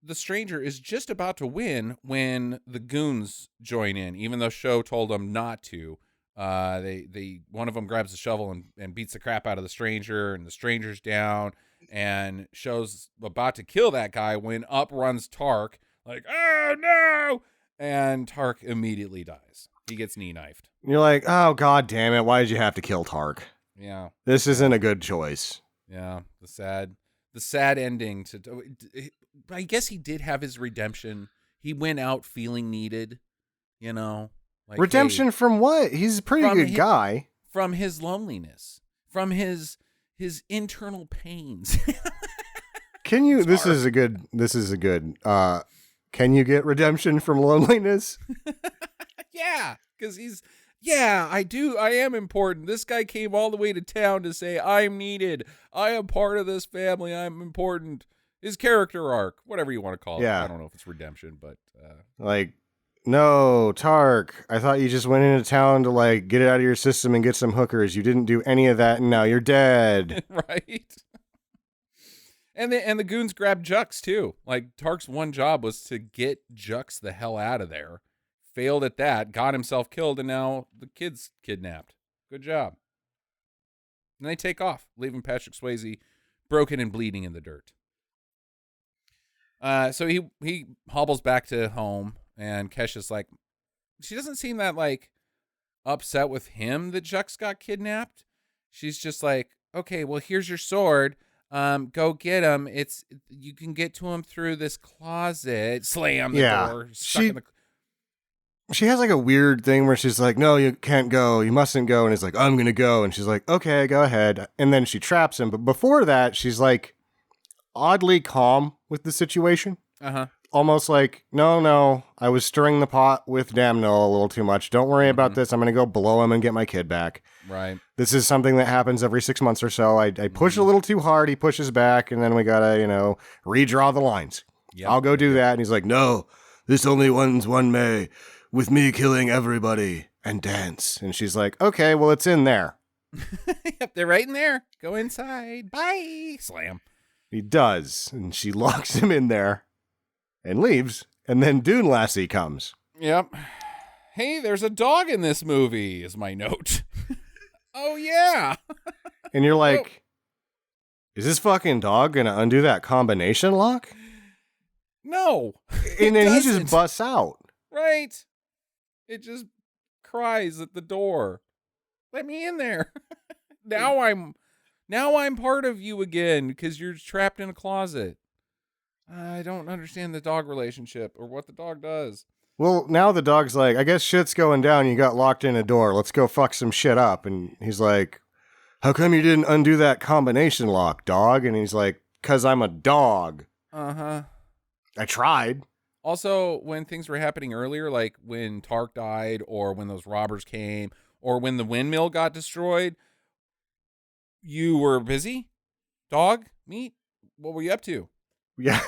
the stranger is just about to win when the goons join in, even though Show told them not to. One of them grabs a shovel and beats the crap out of the stranger, and the stranger's down, and Show's about to kill that guy when up runs Tark, like, "Oh no!" And Tark immediately dies. He ggets knee knifed. You're like, "Oh, god damn it, why did you have to kill Tark? Yeah. This isn't a good choice." Yeah, the sad ending to. I guess he did have his redemption. He went out feeling needed, like, redemption, hey, from what? He's a pretty good guy. From his loneliness, from his internal pains. Can you? This is a good. Can you get redemption from loneliness? Yeah, because I do. I am important. This guy came all the way to town to say, "I'm needed. I am part of this family. I'm important." His character arc, whatever you want to call it. I don't know if it's redemption, but like, no, Tark, I thought you just went into town to like get it out of your system and get some hookers. You didn't do any of that, and now you're dead. Right. And the goons grabbed Jux too. Like, Tark's one job was to get Jux the hell out of there. Failed at that, got himself killed, and now the kid's kidnapped. Good job. And they take off, leaving Patrick Swayze broken and bleeding in the dirt. So he hobbles back to home, and Kesha's like, she doesn't seem that like upset with him that Jux got kidnapped. She's just like, "Okay, well, here's your sword. Go get him. You can get to him through this closet." Slam the door. She has like a weird thing where she's like, "No, you can't go. You mustn't go." And he's like, "I'm going to go." And she's like, "Okay, go ahead." And then she traps him. But before that, she's like oddly calm with the situation. Almost like, no, I was stirring the pot with Damnell a little too much. Don't worry about this. I'm going to go blow him and get my kid back. Right. This is something that happens every 6 months or so. I push a little too hard. He pushes back, and then we gotta, redraw the lines. Yep. I'll go do that. And he's like, no, this only ends one May with me killing everybody and dance. And she's like, okay, well, it's in there. Yep, they're right in there. Go inside. Bye. Slam. He does. And she locks him in there and leaves. And then Dune Lassie comes. Yep. Hey, there's a dog in this movie, is my note. Oh, yeah. And you're like, is this fucking dog going to undo that combination lock? No. And then he doesn't. just busts out. Right. It just cries at the door. Let me in there. Now I'm part of you again because you're trapped in a closet. I don't understand the dog relationship or what the dog does. Well, now the dog's like, I guess shit's going down. You got locked in a door. Let's go fuck some shit up. And he's like, how come you didn't undo that combination lock, dog? And he's like, 'cause I'm a dog. Uh-huh. I tried. Also, when things were happening earlier, like when Tark died or when those robbers came or when the windmill got destroyed, you were busy? Dog? Meat? What were you up to? Yeah.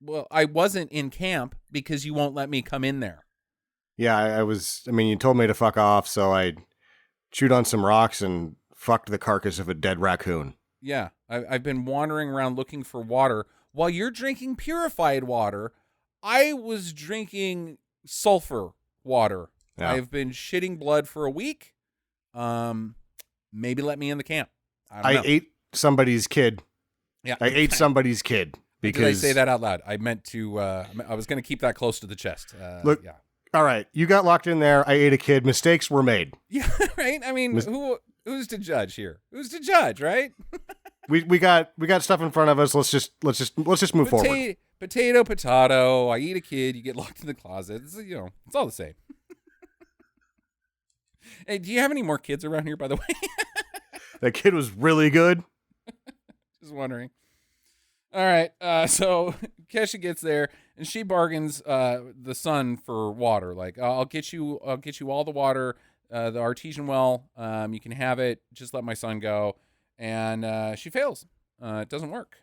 Well, I wasn't in camp because you won't let me come in there. Yeah, you told me to fuck off, so I chewed on some rocks and fucked the carcass of a dead raccoon. Yeah, I've been wandering around looking for water. While you're drinking purified water, I was drinking sulfur water. Yeah. I've been shitting blood for a week. Maybe let me in the camp. I ate somebody's kid. Yeah, I ate somebody's kid. Because did I say that out loud? I meant to. I was going to keep that close to the chest. Look, yeah. All right, you got locked in there. I ate a kid. Mistakes were made. Yeah, right. I mean, who's to judge here? Who's to judge, right? we got stuff in front of us. Let's just move forward. Potato. I eat a kid. You get locked in the closet. It's all the same. Hey, do you have any more kids around here, by the way? That kid was really good. Just wondering. All right, so Kesha gets there and she bargains the son for water. Like, I'll get you all the water, the artesian well. You can have it. Just let my son go. And she fails. It doesn't work.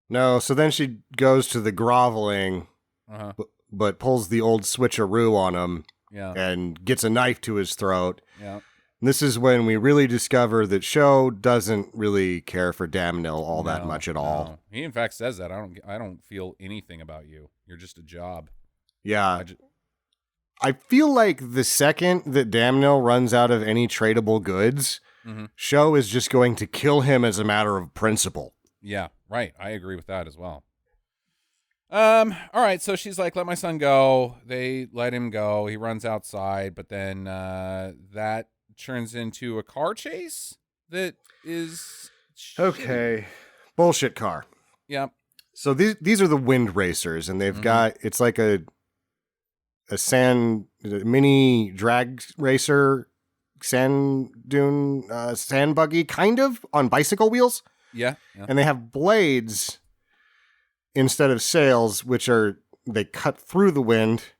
No. So then she goes to the groveling, but pulls the old switcheroo on him. Yeah. And gets a knife to his throat. Yeah. This is when we really discover that Sho doesn't really care for Damnil all that much at all. No. He in fact says that I don't feel anything about you. You're just a job. Yeah. I feel like the second that Damnil runs out of any tradable goods, Sho is just going to kill him as a matter of principle. Yeah, right. I agree with that as well. All right, so she's like, let my son go. They let him go. He runs outside, but then that turns into a car chase that is okay. Bullshit car. Yeah. So these are the wind racers, and they've got, it's like a mini drag racer, sand dune, sand buggy, kind of, on bicycle wheels. Yeah. And they have blades instead of sails, they cut through the wind,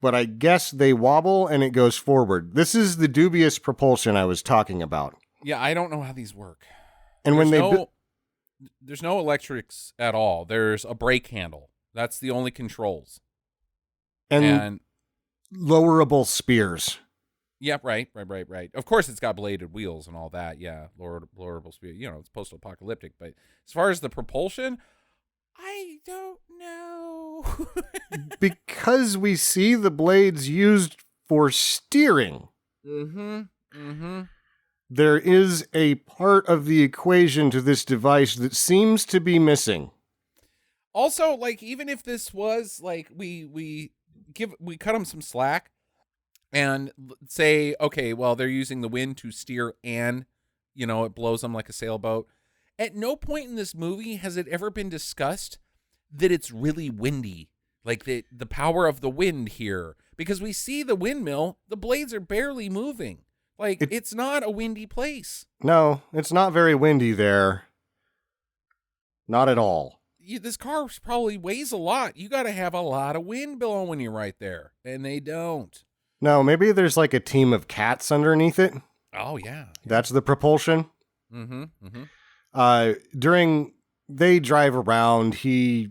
but I guess they wobble and it goes forward. This is the dubious propulsion I was talking about. Yeah, I don't know how these work. And there's no electrics at all. There's a brake handle. That's the only controls. And lowerable spears. Yeah, right. Of course, it's got bladed wheels and all that. Yeah, lowerable spear. It's post-apocalyptic. But as far as the propulsion, I don't know. Because we see the blades used for steering. There is a part of the equation to this device that seems to be missing. Also, like, even if this was like we cut them some slack and say, okay, well, they're using the wind to steer and it blows them like a sailboat. At no point in this movie has it ever been discussed that it's really windy, like the power of the wind here, because we see the windmill, the blades are barely moving. Like, it's not a windy place. No, it's not very windy there. Not at all. This car probably weighs a lot. You got to have a lot of wind blowing when you're right there, and they don't. No, maybe there's like a team of cats underneath it. Oh, yeah. That's the propulsion. Mm-hmm. Mm-hmm. During they drive around, he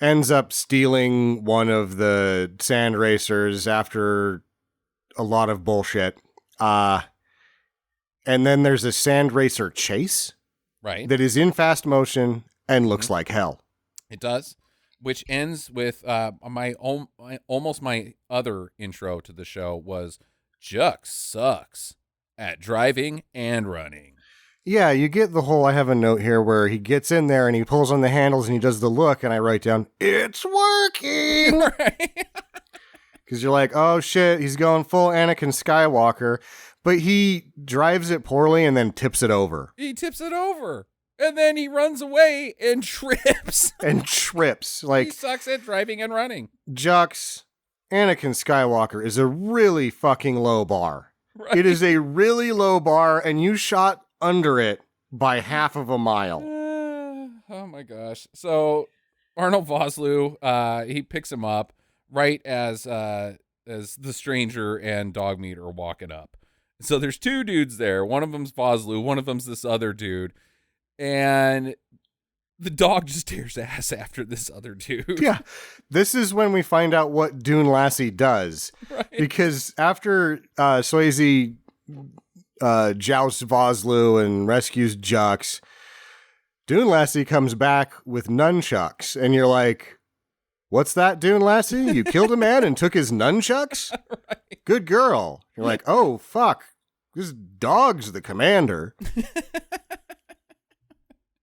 ends up stealing one of the sand racers after a lot of bullshit. And then there's a sand racer chase Right. that is in fast motion and looks like hell. It does, which ends with my other intro to the show was Juck sucks at driving and running. Yeah, you get the whole, I have a note here where he gets in there and he pulls on the handles and he does the look, and I write down, it's working! Right. Because you're like, oh shit, he's going full Anakin Skywalker, but he drives it poorly and then tips it over. He tips it over, and then he runs away and trips. And trips. He Like, sucks at driving and running. Juck's Anakin Skywalker is a really fucking low bar. Right. It is a really low bar, and you shot under it by half of a mile. Oh my gosh. So Arnold Vosloo, he picks him up right as the stranger and Dogmeat are walking up. So there's two dudes there. One of them's Vosloo, one of them's this other dude. And the dog just tears ass after this other dude. Yeah. This is when we find out what Dune Lassie does. Right. Because after Swayze jousts Vosloo and rescues Jux, Dune Lassie comes back with nunchucks. And you're like, what's that, Dune Lassie? You killed a man and took his nunchucks? Right. Good girl. You're like, oh, fuck. This dog's the commander.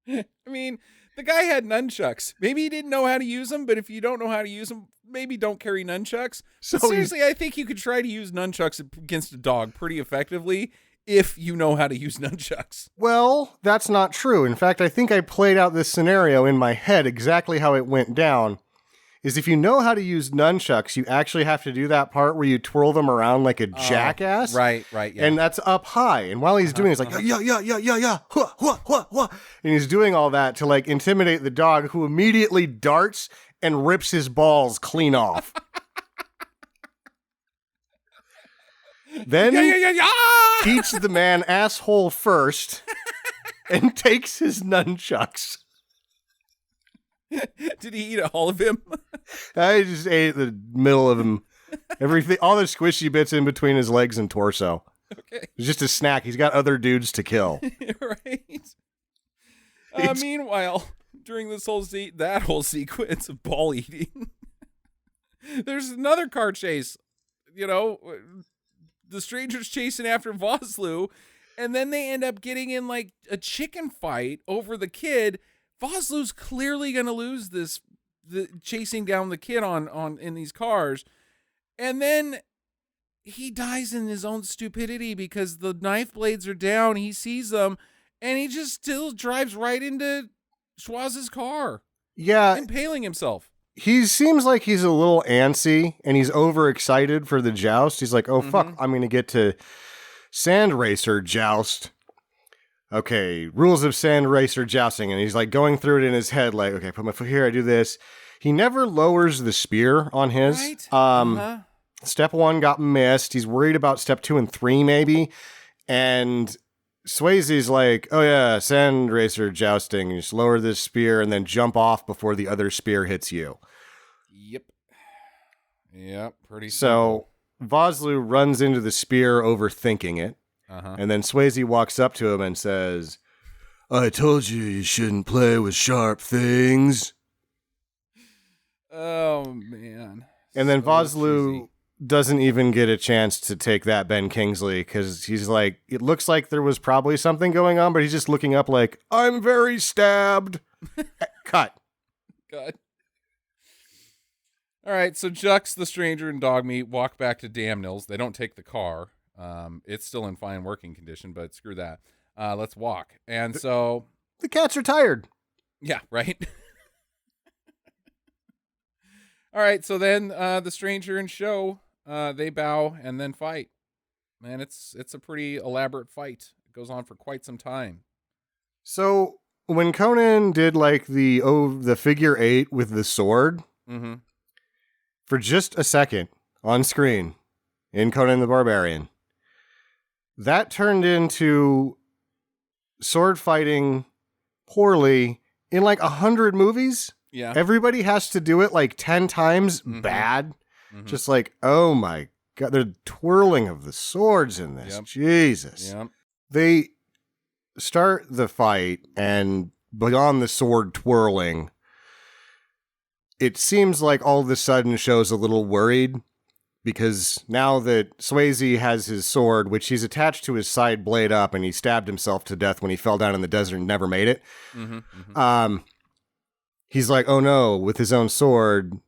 I mean, the guy had nunchucks. Maybe he didn't know how to use them, but if you don't know how to use them, maybe don't carry nunchucks. So But seriously, I think you could try to use nunchucks against a dog pretty effectively if you know how to use nunchucks. Well, that's not true. In fact, I think I played out this scenario in my head exactly how it went down. Is if you know how to use nunchucks, you actually have to do that part where you twirl them around like a jackass. Right, yeah. And that's up high. And while he's doing it, he's like, yeah, hua, hua, hua, hua. And he's doing all that to like intimidate the dog, who immediately darts and rips his balls clean off. Then yeah. eats the man asshole first and takes his nunchucks. Did he eat all of him? I just ate the middle of him. Everything, all the squishy bits in between his legs and torso. Okay. It's just a snack. He's got other dudes to kill. Right. Meanwhile, during this whole sequence of ball eating, there's another car chase. You know, the stranger's chasing after Vosloo, and then they end up getting in like a chicken fight over the kid. Vosloo's clearly going to lose the chasing down the kid on in these cars. And then he dies in his own stupidity because the knife blades are down. He sees them and he just still drives right into Schwaz's car. Yeah. Impaling himself. He seems like he's a little antsy and he's overexcited for the joust. He's like, oh, fuck, I'm going to get to Sand Racer joust. Okay, rules of sand racer jousting. And he's like going through it in his head, like, okay, put my foot here, I do this. He never lowers the spear on his. Right? Step 1 got missed. He's worried about step 2 and 3, maybe. And Swayze's like, oh yeah, sand racer jousting. You just lower this spear and then jump off before the other spear hits you. Yep, pretty So Vosloo runs into the spear, overthinking it. And then Swayze walks up to him and says, I told you you shouldn't play with sharp things. Oh, man. And then So Vosloo cheesy. doesn't even get a chance to take that Ben Kingsley because he's like, it looks like there was probably something going on, but he's just looking up like, I'm very stabbed. Cut. God. All right, so Jux, the stranger, and Dogmeat walk back to Damnills. They don't take the car. It's still in fine working condition, but screw that. Let's walk. And so... The cats are tired. Yeah, right? All right, so then the stranger and Show, they bow and then fight. Man, it's a pretty elaborate fight. It goes on for quite some time. So when Conan did like the figure 8 with the sword, for just a second, on screen in Conan the Barbarian. That turned into sword fighting poorly in like 100 movies. Yeah. Everybody has to do it like 10 times bad. Just like, oh my God, the twirling of the swords in this. Yep. Jesus. Yep. They start the fight, and beyond the sword twirling, it seems like all of a sudden Show's a little worried because now that Swayze has his sword, which he's attached to his side blade up, and he stabbed himself to death when he fell down in the desert and never made it. He's like, oh no, with his own sword,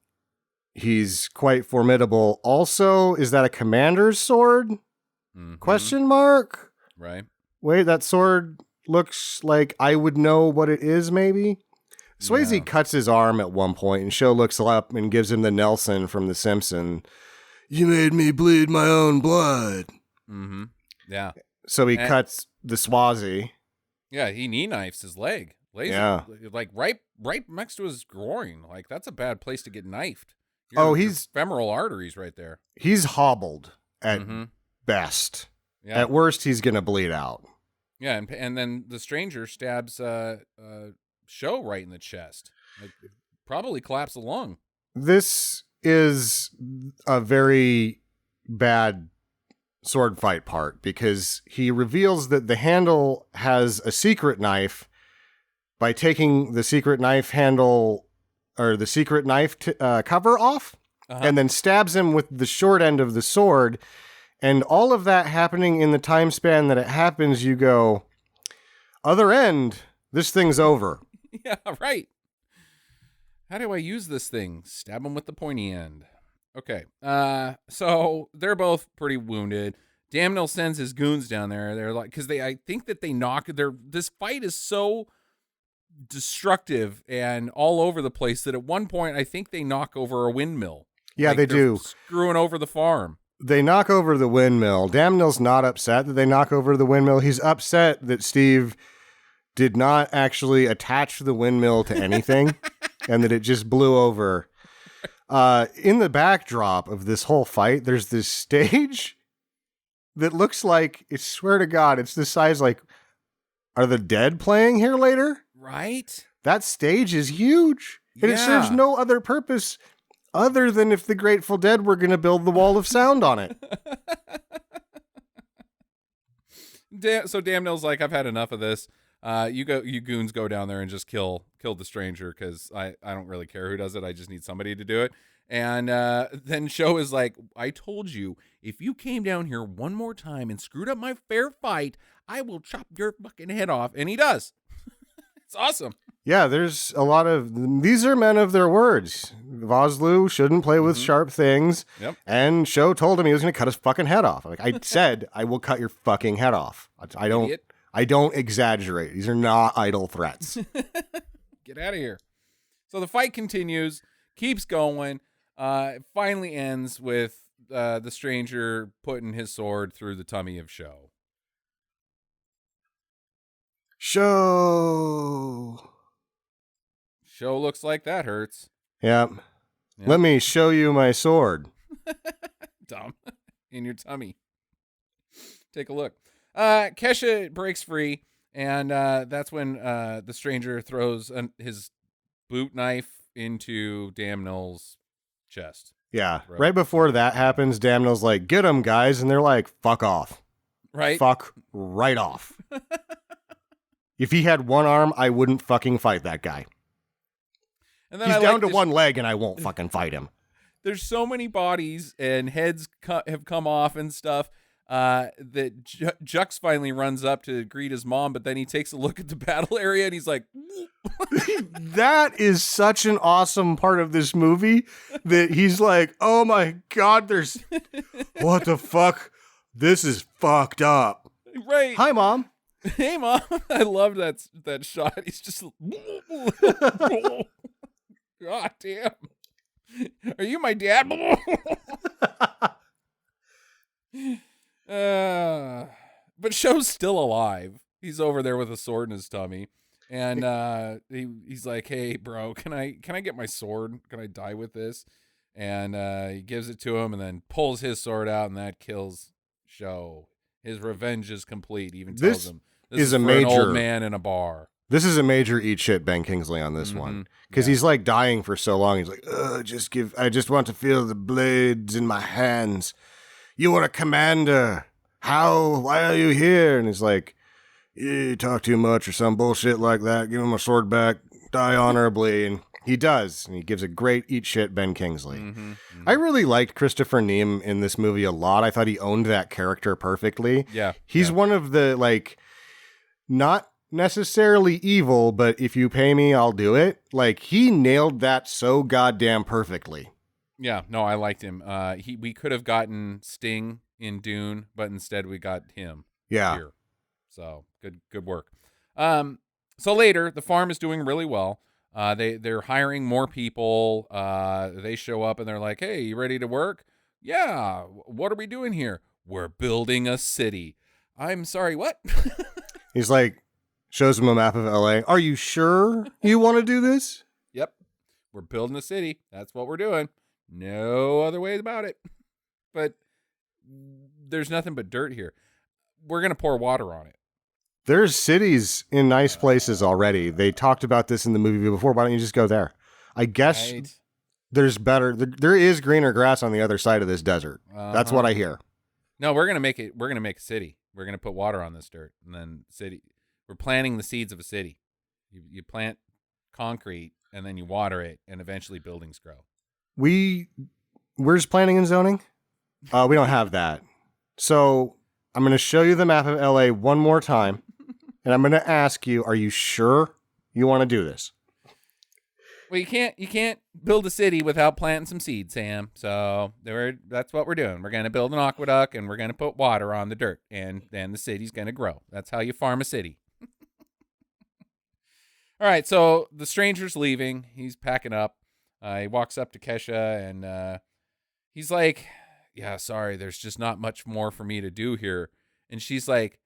he's quite formidable. Also, is that a commander's sword? Question mark? Right. Wait, that sword looks like I would know what it is, maybe? Swayze cuts his arm at one point, and Show looks up and gives him the Nelson from The Simpsons. You made me bleed my own blood. Yeah. So he cuts the Swazi. Yeah, he knee knifes his leg. Yeah. Like right next to his groin. Like, that's a bad place to get knifed. He's femoral arteries right there. He's hobbled at best. Yeah. At worst, he's going to bleed out. Yeah, and then the stranger stabs Show right in the chest. Like, probably collapsed the lung. This is a very bad sword fight part because he reveals that the handle has a secret knife by taking the secret knife handle or the secret knife cover off and then stabs him with the short end of the sword. And all of that happening in the time span that it happens, you go, other end, this thing's over. Yeah, right. How do I use this thing? Stab him with the pointy end. Okay. So they're both pretty wounded. Damnell sends his goons down there. They're like, because I think that they knock. This fight is so destructive and all over the place that at one point I think they knock over a windmill. Yeah, like they do. Screwing over the farm. They knock over the windmill. Damnell's not upset that they knock over the windmill. He's upset that Steve did not actually attach the windmill to anything and that it just blew over. In the backdrop of this whole fight, there's this stage that looks like, I swear to God, it's the size like, are the Dead playing here later? Right? That stage is huge. And it serves no other purpose other than if the Grateful Dead were going to build the wall of sound on it. So Damnell's like, I've had enough of this. You goons go down there and just kill the stranger because I don't really care who does it. I just need somebody to do it. And then Show is like, I told you, if you came down here one more time and screwed up my fair fight, I will chop your fucking head off. And he does. It's awesome. Yeah, there's a lot of, these are men of their words. Vosloo shouldn't play with sharp things. Yep. And Show told him he was going to cut his fucking head off. Like I said, I will cut your fucking head off. I don't exaggerate. These are not idle threats. Get out of here. So the fight continues, keeps going. It finally ends with the stranger putting his sword through the tummy of Show. Show looks like that hurts. Yep. Let me show you my sword. Dumb. In your tummy. Take a look. Kesha breaks free, and that's when the stranger throws his boot knife into Damnell's chest. Yeah. Right before that happens, Damnell's like, get him, guys. And they're like, fuck off. Right? Fuck right off. If he had one arm, I wouldn't fucking fight that guy. And then he's down to one leg, and I won't fucking fight him. There's so many bodies and heads have come off and stuff that Jux finally runs up to greet his mom, but then he takes a look at the battle area and he's like, that is such an awesome part of this movie that he's like, oh my God, what the fuck? This is fucked up. Right. Hi, Mom. Hey, Mom. I love that shot. He's just, God damn. Are you my dad? But Show's still alive. He's over there with a sword in his tummy. And he's like, hey, bro, can I get my sword? Can I die with this? And he gives it to him and then pulls his sword out, and that kills Show. His revenge is complete. He even tells him, this is a for an old major man in a bar. This is a major eat shit Ben Kingsley on this one. Because he's like dying for so long. He's like, I just want to feel the blades in my hands. You are a commander. How? Why are you here? And he's like, you talk too much or some bullshit like that. Give him my sword back. Die honorably. And he does. And he gives a great eat shit Ben Kingsley. I really liked Christopher Neame in this movie a lot. I thought he owned that character perfectly. Yeah. He's one of the, like, not necessarily evil, but if you pay me, I'll do it. Like, he nailed that so goddamn perfectly. Yeah, no, I liked him. We could have gotten Sting in Dune, but instead we got him. Yeah. Here. So good work. So later, the farm is doing really well. They're hiring more people. They show up and they're like, "Hey, you ready to work?" "Yeah." "What are we doing here?" "We're building a city." "I'm sorry, what?" He's like, shows him a map of LA. "Are you sure you want to do this?" "Yep. We're building a city. That's what we're doing. No other way about it." But there's nothing but dirt here. We're going to pour water on it. There's cities in nice places already. They talked about this in the movie before. Why don't you just go there? I guess there's better. There is greener grass on the other side of this desert. That's what I hear. No, we're going to make it. We're going to make a city. We're going to put water on this dirt, and then city. We're planting the seeds of a city. You plant concrete, and then you water it, and eventually buildings grow. Where's planning and zoning? We don't have that. So I'm going to show you the map of LA one more time, and I'm going to ask you, are you sure you want to do this? Well, you can't build a city without planting some seeds, Sam. So that's what we're doing. We're going to build an aqueduct, and we're going to put water on the dirt, and then the city's going to grow. That's how you farm a city. All right, so the stranger's leaving. He's packing up. He walks up to Kesha, and he's like, "Yeah, sorry, there's just not much more for me to do here." And she's like,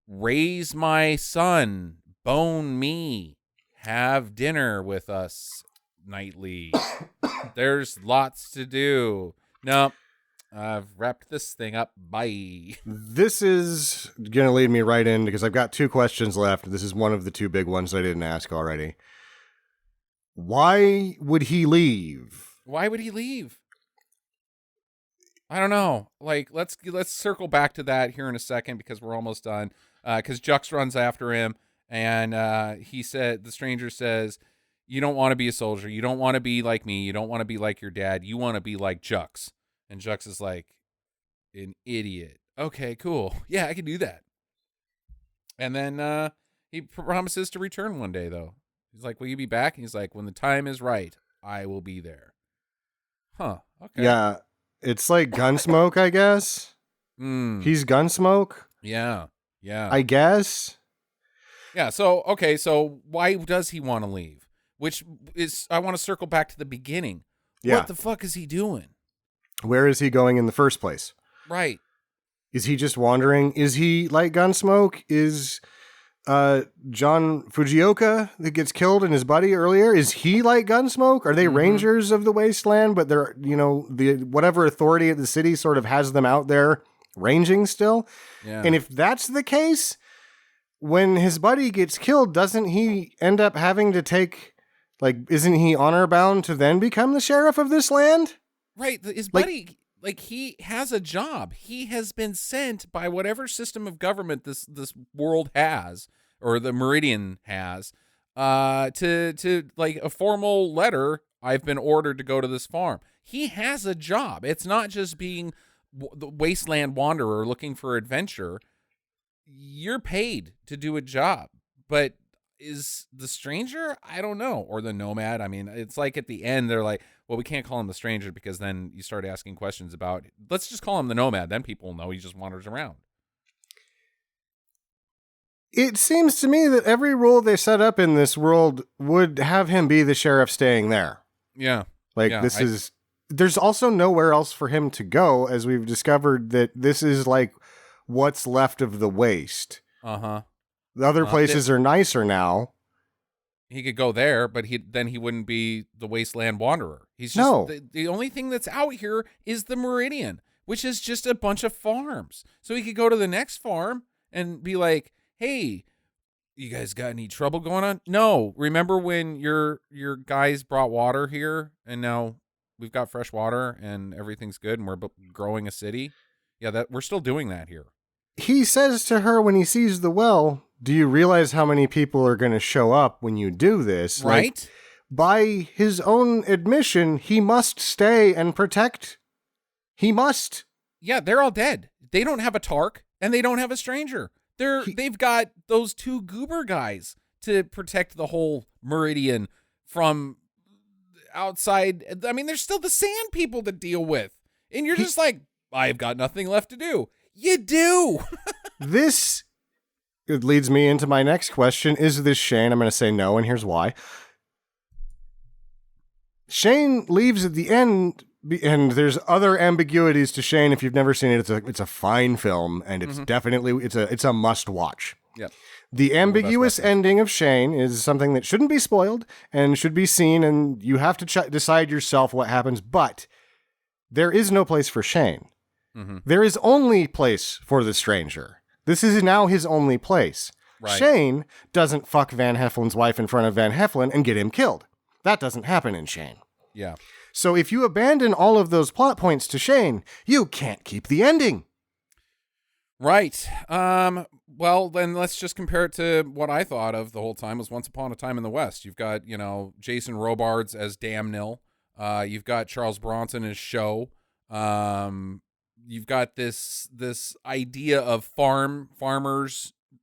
"Raise my son, bone me, have dinner with us nightly. There's lots to do." "No, I've wrapped this thing up. Bye." This is going to lead me right in because I've got two questions left. This is one of the two big ones I didn't ask already. Why would he leave? Why would he leave? I don't know. Like, let's circle back to that here in a second because we're almost done. Because Jux runs after him, and the stranger says, "You don't want to be a soldier. You don't want to be like me. You don't want to be like your dad. You want to be like Jux." And Jux is like, "An idiot. Okay, cool. Yeah, I can do that." And then he promises to return one day, though. He's like, "Will you be back?" And he's like, "When the time is right, I will be there." Huh. Okay. Yeah. It's like Gunsmoke, I guess. He's Gunsmoke. Yeah. I guess. Yeah. So, okay. So why does he want to leave? Which is, I want to circle back to the beginning. Yeah. What the fuck is he doing? Where is he going in the first place? Right. Is he just wandering? Is he like Gunsmoke? Is John Fujioka that gets killed and his buddy earlier, is he like Gunsmoke? Are they rangers of the wasteland, but they're, the whatever authority of the city sort of has them out there ranging still? Yeah. And if that's the case, when his buddy gets killed, doesn't he end up having to take, like, isn't he honor bound to then become the sheriff of this land? Right. His buddy, like he has a job. He has been sent by whatever system of government this world has, or the Meridian has, to like a formal letter. "I've been ordered to go to this farm." He has a job. It's not just being the wasteland wanderer looking for adventure. You're paid to do a job. But is the stranger? I don't know. Or the nomad. I mean, it's like at the end, they're like, "Well, we can't call him the stranger because then you start asking questions about, let's just call him the nomad." Then people will know he just wanders around. It seems to me that every rule they set up in this world would have him be the sheriff staying there. Yeah. Like, there's also nowhere else for him to go, as we've discovered that this is like what's left of the waste. Uh-huh. The other places are nicer now. He could go there, but he wouldn't be the wasteland wanderer. He's just No. the only thing that's out here is the Meridian, which is just a bunch of farms. So he could go to the next farm and be like, "Hey, you guys got any trouble going on?" No. Remember when your guys brought water here and now we've got fresh water and everything's good and we're growing a city? Yeah, that we're still doing that here. He says to her when he sees the well, "Do you realize how many people are going to show up when you do this?" Right? Like, by his own admission, he must stay and protect. He must. Yeah, they're all dead. They don't have a Tark and they don't have a stranger. They've got those two goober guys to protect the whole Meridian from outside. I mean, there's still the sand people to deal with. And you're just like, I've got nothing left to do. You do. This it leads me into my next question. Is this Shane? I'm going to say no, and here's why. Shane leaves at the end, and there's other ambiguities to Shane. If you've never seen it, it's a fine film, and it's definitely it's a must watch. Yep. The ambiguous ending of Shane is something that shouldn't be spoiled and should be seen, and you have to decide yourself what happens. But there is no place for Shane. There is only place for the stranger. This is now his only place. Right. Shane doesn't fuck Van Heflin's wife in front of Van Heflin and get him killed. That doesn't happen in Shane. Yeah. So if you abandon all of those plot points to Shane, you can't keep the ending. Right. Well, then let's just compare it to what I thought of the whole time was Once Upon a Time in the West. You've got, Jason Robards as Damnil. You've got Charles Bronson as Show. You've got this idea of farmer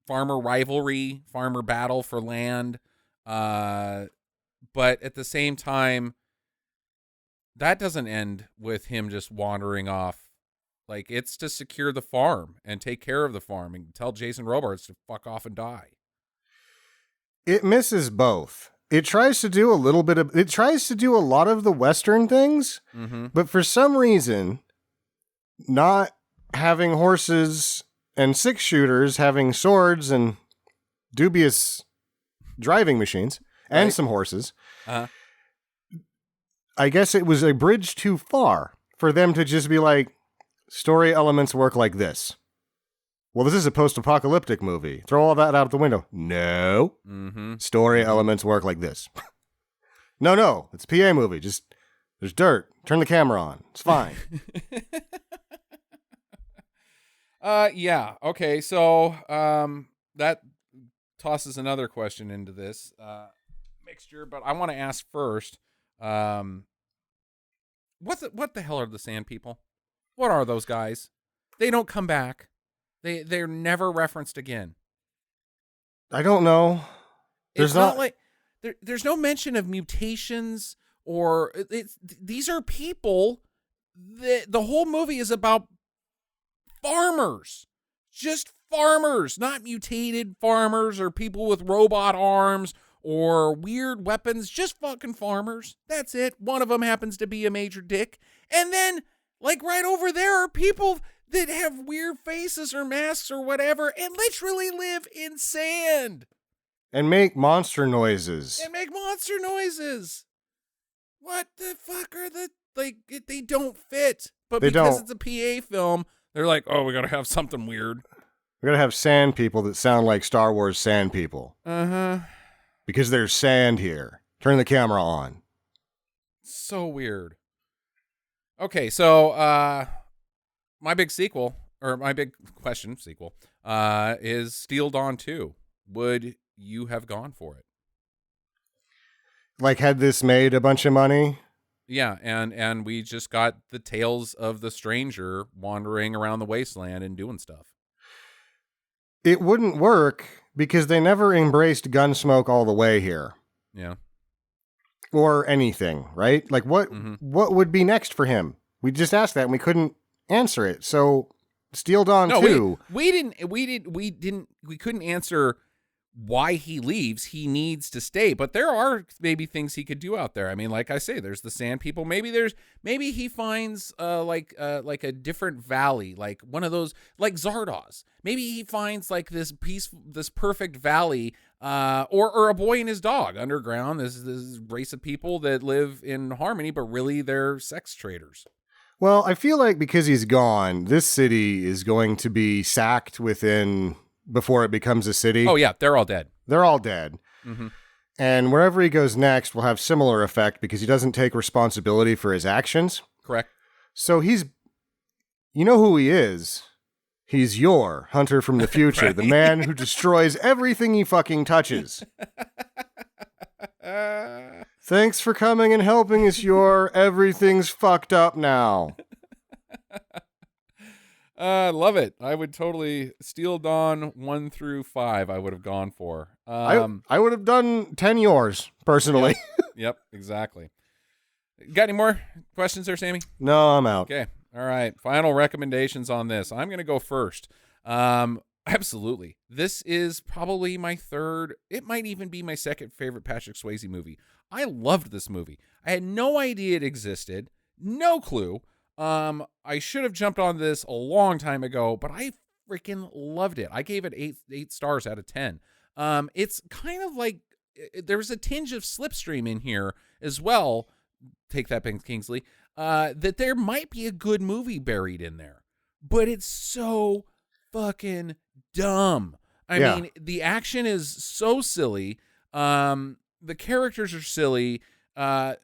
rivalry, farmer battle for land. But at the same time, that doesn't end with him just wandering off. Like, it's to secure the farm and take care of the farm and tell Jason Robards to fuck off and die. It misses both. It tries to do a lot of the Western things, but for some reason, not having horses and 6-shooters, having swords and dubious driving machines and some horses. I guess it was a bridge too far for them to just be like, story elements work like this. Well, this is a post-apocalyptic movie. Throw all that out the window. No. Story elements work like this. No. It's a PA movie. Just, there's dirt. Turn the camera on. It's fine. Yeah. Okay. So, that tosses another question into this, mixture, but I want to ask first, what the hell are the Sand People? What are those guys? They don't come back. They're never referenced again. I don't know. There's no mention of mutations or these are people. The whole movie is about farmers, just farmers, not mutated farmers or people with robot arms or weird weapons, just fucking farmers. That's it. One of them happens to be a major dick. And then, like, right over there are people that have weird faces or masks or whatever and literally live in sand. And make monster noises. What the fuck are they don't fit. But They because don't. it's a PA film, they're like, oh, we got to have something weird. We're going to have sand people that sound like Star Wars sand people. Because there's sand here. Turn the camera on. So weird. Okay, so my big question sequel is Steel Dawn 2. Would you have gone for it? Like, had this made a bunch of money? Yeah, and we just got the tales of the stranger wandering around the wasteland and doing stuff. It wouldn't work because they never embraced Gunsmoke all the way here. Yeah. Or anything, right? Like, what would be next for him? We just asked that and we couldn't answer it. So Steel Dawn 2. We couldn't answer why he leaves. He needs to stay, but there are maybe things he could do out there. I mean, like I say, there's the sand people. Maybe he finds like a different valley, like one of those, like Zardoz. Maybe he finds like this perfect valley, or a boy and his dog underground. This race of people that live in harmony, but really they're sex traders. Well, I feel like because he's gone, this city is going to be sacked before it becomes a city. Oh yeah, they're all dead. They're all dead. Mm-hmm. And wherever he goes next will have similar effect because he doesn't take responsibility for his actions. Correct. So you know who he is. He's your hunter from the future, Right. The man who destroys everything he fucking touches. Thanks for coming and helping us, everything's fucked up now. Love it. I would totally Steel Dawn 1 through 5. I would have gone for. I would have done 10 yours personally. Yep, exactly. Got any more questions there, Sammy? No, I'm out. Okay. All right. Final recommendations on this. I'm going to go first. Absolutely. This is probably my third. It might even be my second favorite Patrick Swayze movie. I loved this movie. I had no idea it existed. No clue. I should have jumped on this a long time ago, but I freaking loved it. I gave it 8 stars out of 10. It's kind of like there's a tinge of Slipstream in here as well. Take that, Ben Kingsley. That there might be a good movie buried in there, but it's so fucking dumb. I mean, the action is so silly. The characters are silly.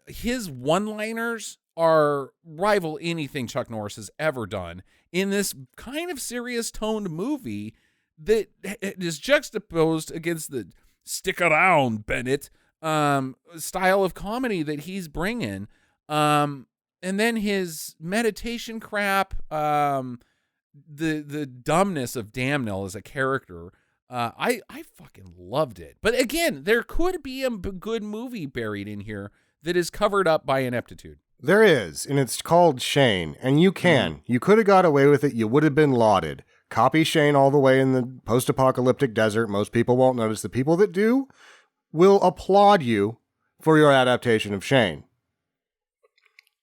His one-liners are rival anything Chuck Norris has ever done in this kind of serious toned movie that is juxtaposed against the stick around Bennett style of comedy that he's bringing. And then his meditation crap, the dumbness of Damnell as a character. I fucking loved it. But again, there could be a good movie buried in here that is covered up by ineptitude. There is, and it's called Shane, and you can. You could have got away with it. You would have been lauded. Copy Shane all the way in the post-apocalyptic desert. Most people won't notice. The people that do will applaud you for your adaptation of Shane.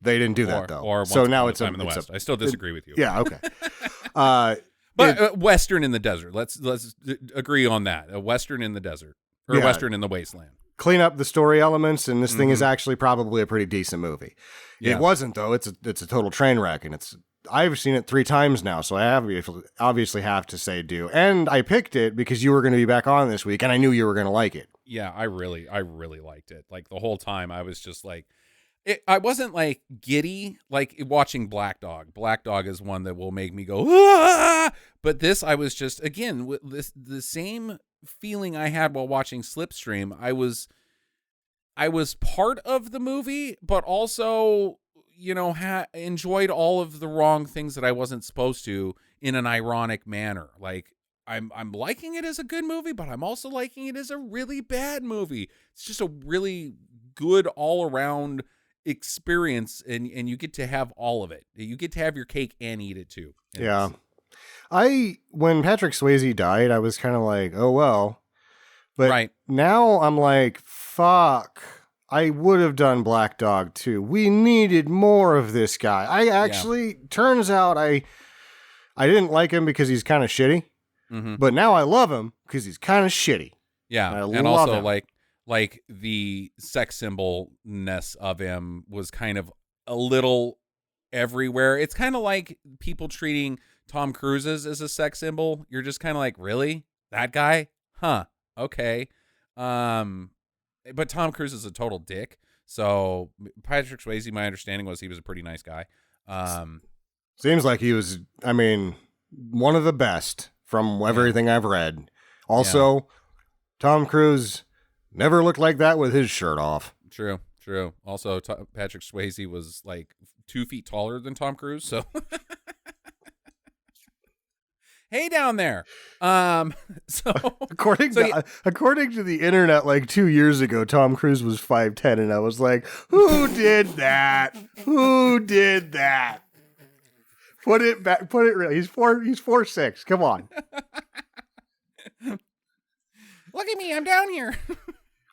They didn't do that, though. Or so now it's in the West. I still disagree with you. Yeah, okay. But Western in the desert. Let's agree on that. A Western in the desert. Or Western in the wasteland. Clean up the story elements, and this thing is actually probably a pretty decent movie. Yeah. It wasn't, though. It's a total train wreck, and I've seen it 3 times now, so I obviously have to say do. And I picked it because you were going to be back on this week, and I knew you were going to like it. Yeah, I really liked it. Like the whole time, I was just like, I wasn't like giddy like watching Black Dog. Black Dog is one that will make me go, ah! But this, I was just, again, with the same feeling I had while watching Slipstream. I was part of the movie, but also, enjoyed all of the wrong things that I wasn't supposed to in an ironic manner. Like I'm liking it as a good movie, but I'm also liking it as a really bad movie. It's just a really good all around experience, and you get to have all of it. You get to have your cake and eat it too. Yeah. When Patrick Swayze died, I was kind of like, oh, well. But now I'm like, fuck, I would have done Black Dog too. We needed more of this guy. Turns out I didn't like him because he's kind of shitty, but now I love him because he's kind of shitty. Yeah. And also him. like the sex symbol-ness of him was kind of a little everywhere. It's kind of like people treating Tom Cruise as a sex symbol. You're just kind of like, really? That guy? Huh. Okay. But Tom Cruise is a total dick. So Patrick Swayze, my understanding was he was a pretty nice guy. Seems like he was, one of the best from everything I've read. Also, Tom Cruise never looked like that with his shirt off. True. Also, Patrick Swayze was like 2 feet taller than Tom Cruise. So, hey, down there. So according to the internet, like 2 years ago, Tom Cruise was 5'10", and I was like, "Who did that? Who did that?" Put it back. Put it real. He's 4'6". Come on. Look at me, I'm down here.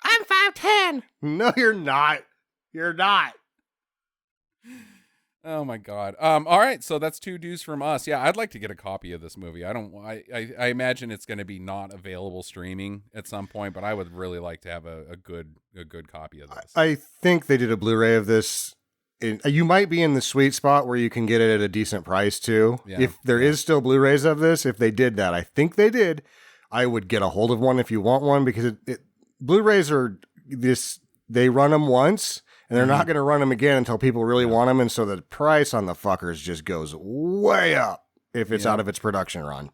I'm 5'10". No, you're not. You're not. Oh my God. All right, so that's 2 dues from us. Yeah, I'd like to get a copy of this movie. I imagine it's going to be not available streaming at some point, but I would really like to have a good copy of this. I think they did a Blu-ray of this. You might be in the sweet spot where you can get it at a decent price too. Yeah, If there is still Blu-rays of this, if they did that, I think they did. I would get a hold of one if you want one, because Blu-rays are this. They run them once, and they're not going to run them again until people really want them, and so the price on the fuckers just goes way up if it's out of its production run.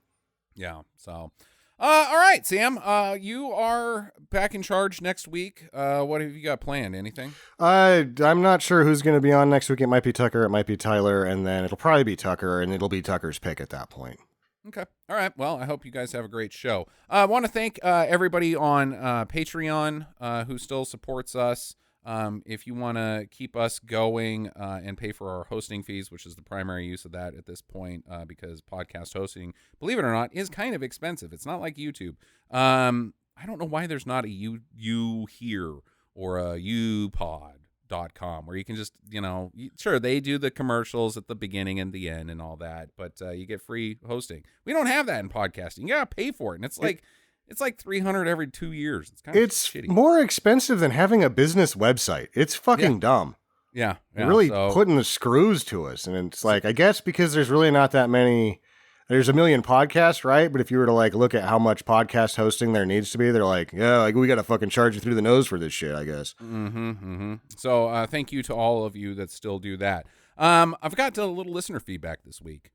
Yeah. So, all right, Sam. You are back in charge next week. What have you got planned? Anything? I'm not sure who's going to be on next week. It might be Tucker. It might be Tyler, and then it'll probably be Tucker, and it'll be Tucker's pick at that point. Okay. All right. Well, I hope you guys have a great show. I want to thank everybody on Patreon who still supports us. If you want to keep us going and pay for our hosting fees, which is the primary use of that at this point, because podcast hosting, believe it or not, is kind of expensive. It's not like YouTube. I don't know why there's not a you here or a upod.com where you can just, sure, they do the commercials at the beginning and the end and all that, but you get free hosting. We don't have that in podcasting. You gotta pay for it, and it's like $300 every 2 years. It's kind of shitty. More expensive than having a business website. It's fucking dumb. Yeah. They're really putting the screws to us, and it's like, I guess because there's really not that many. There's a million podcasts, right? But if you were to look at how much podcast hosting there needs to be, they're like, yeah, we got to fucking charge you through the nose for this shit, I guess. So thank you to all of you that still do that. I've got a little listener feedback this week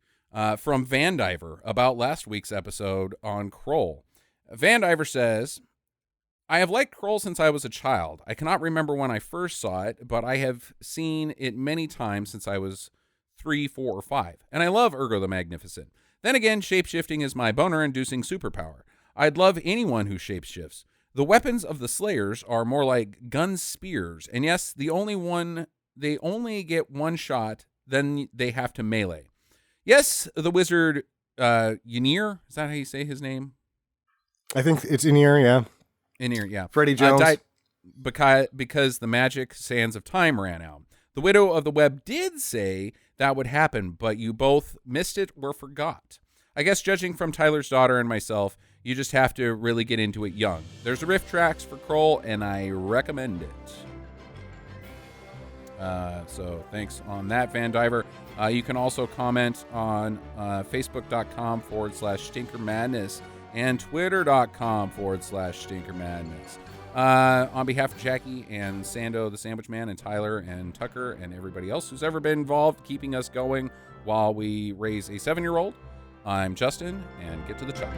from Van Diver about last week's episode on Kroll. Van Diver says, I have liked Kroll since I was a child. I cannot remember when I first saw it, but I have seen it many times since I was 3, 4, or 5. And I love Ergo the Magnificent. Then again, shapeshifting is my boner-inducing superpower. I'd love anyone who shapeshifts. The weapons of the Slayers are more like gun spears, and yes, they only get one shot, then they have to melee. Yes, the wizard Ynir, is that how you say his name? I think it's Ynir, yeah. Ynir, yeah. Freddie Jones. Died because the magic sands of time ran out. The Widow of the Web did say that would happen, but you both missed it or forgot. I guess judging from Tyler's daughter and myself, you just have to really get into it young. There's riff tracks for Kroll, and I recommend it. So thanks on that, Van Diver. You can also comment on facebook.com/Stinker Madness and twitter.com/Stinker Madness. On behalf of Jackie and Sando, the Sandwich Man, and Tyler and Tucker and everybody else who's ever been involved keeping us going while we raise a 7-year-old, I'm Justin, and get to the chop.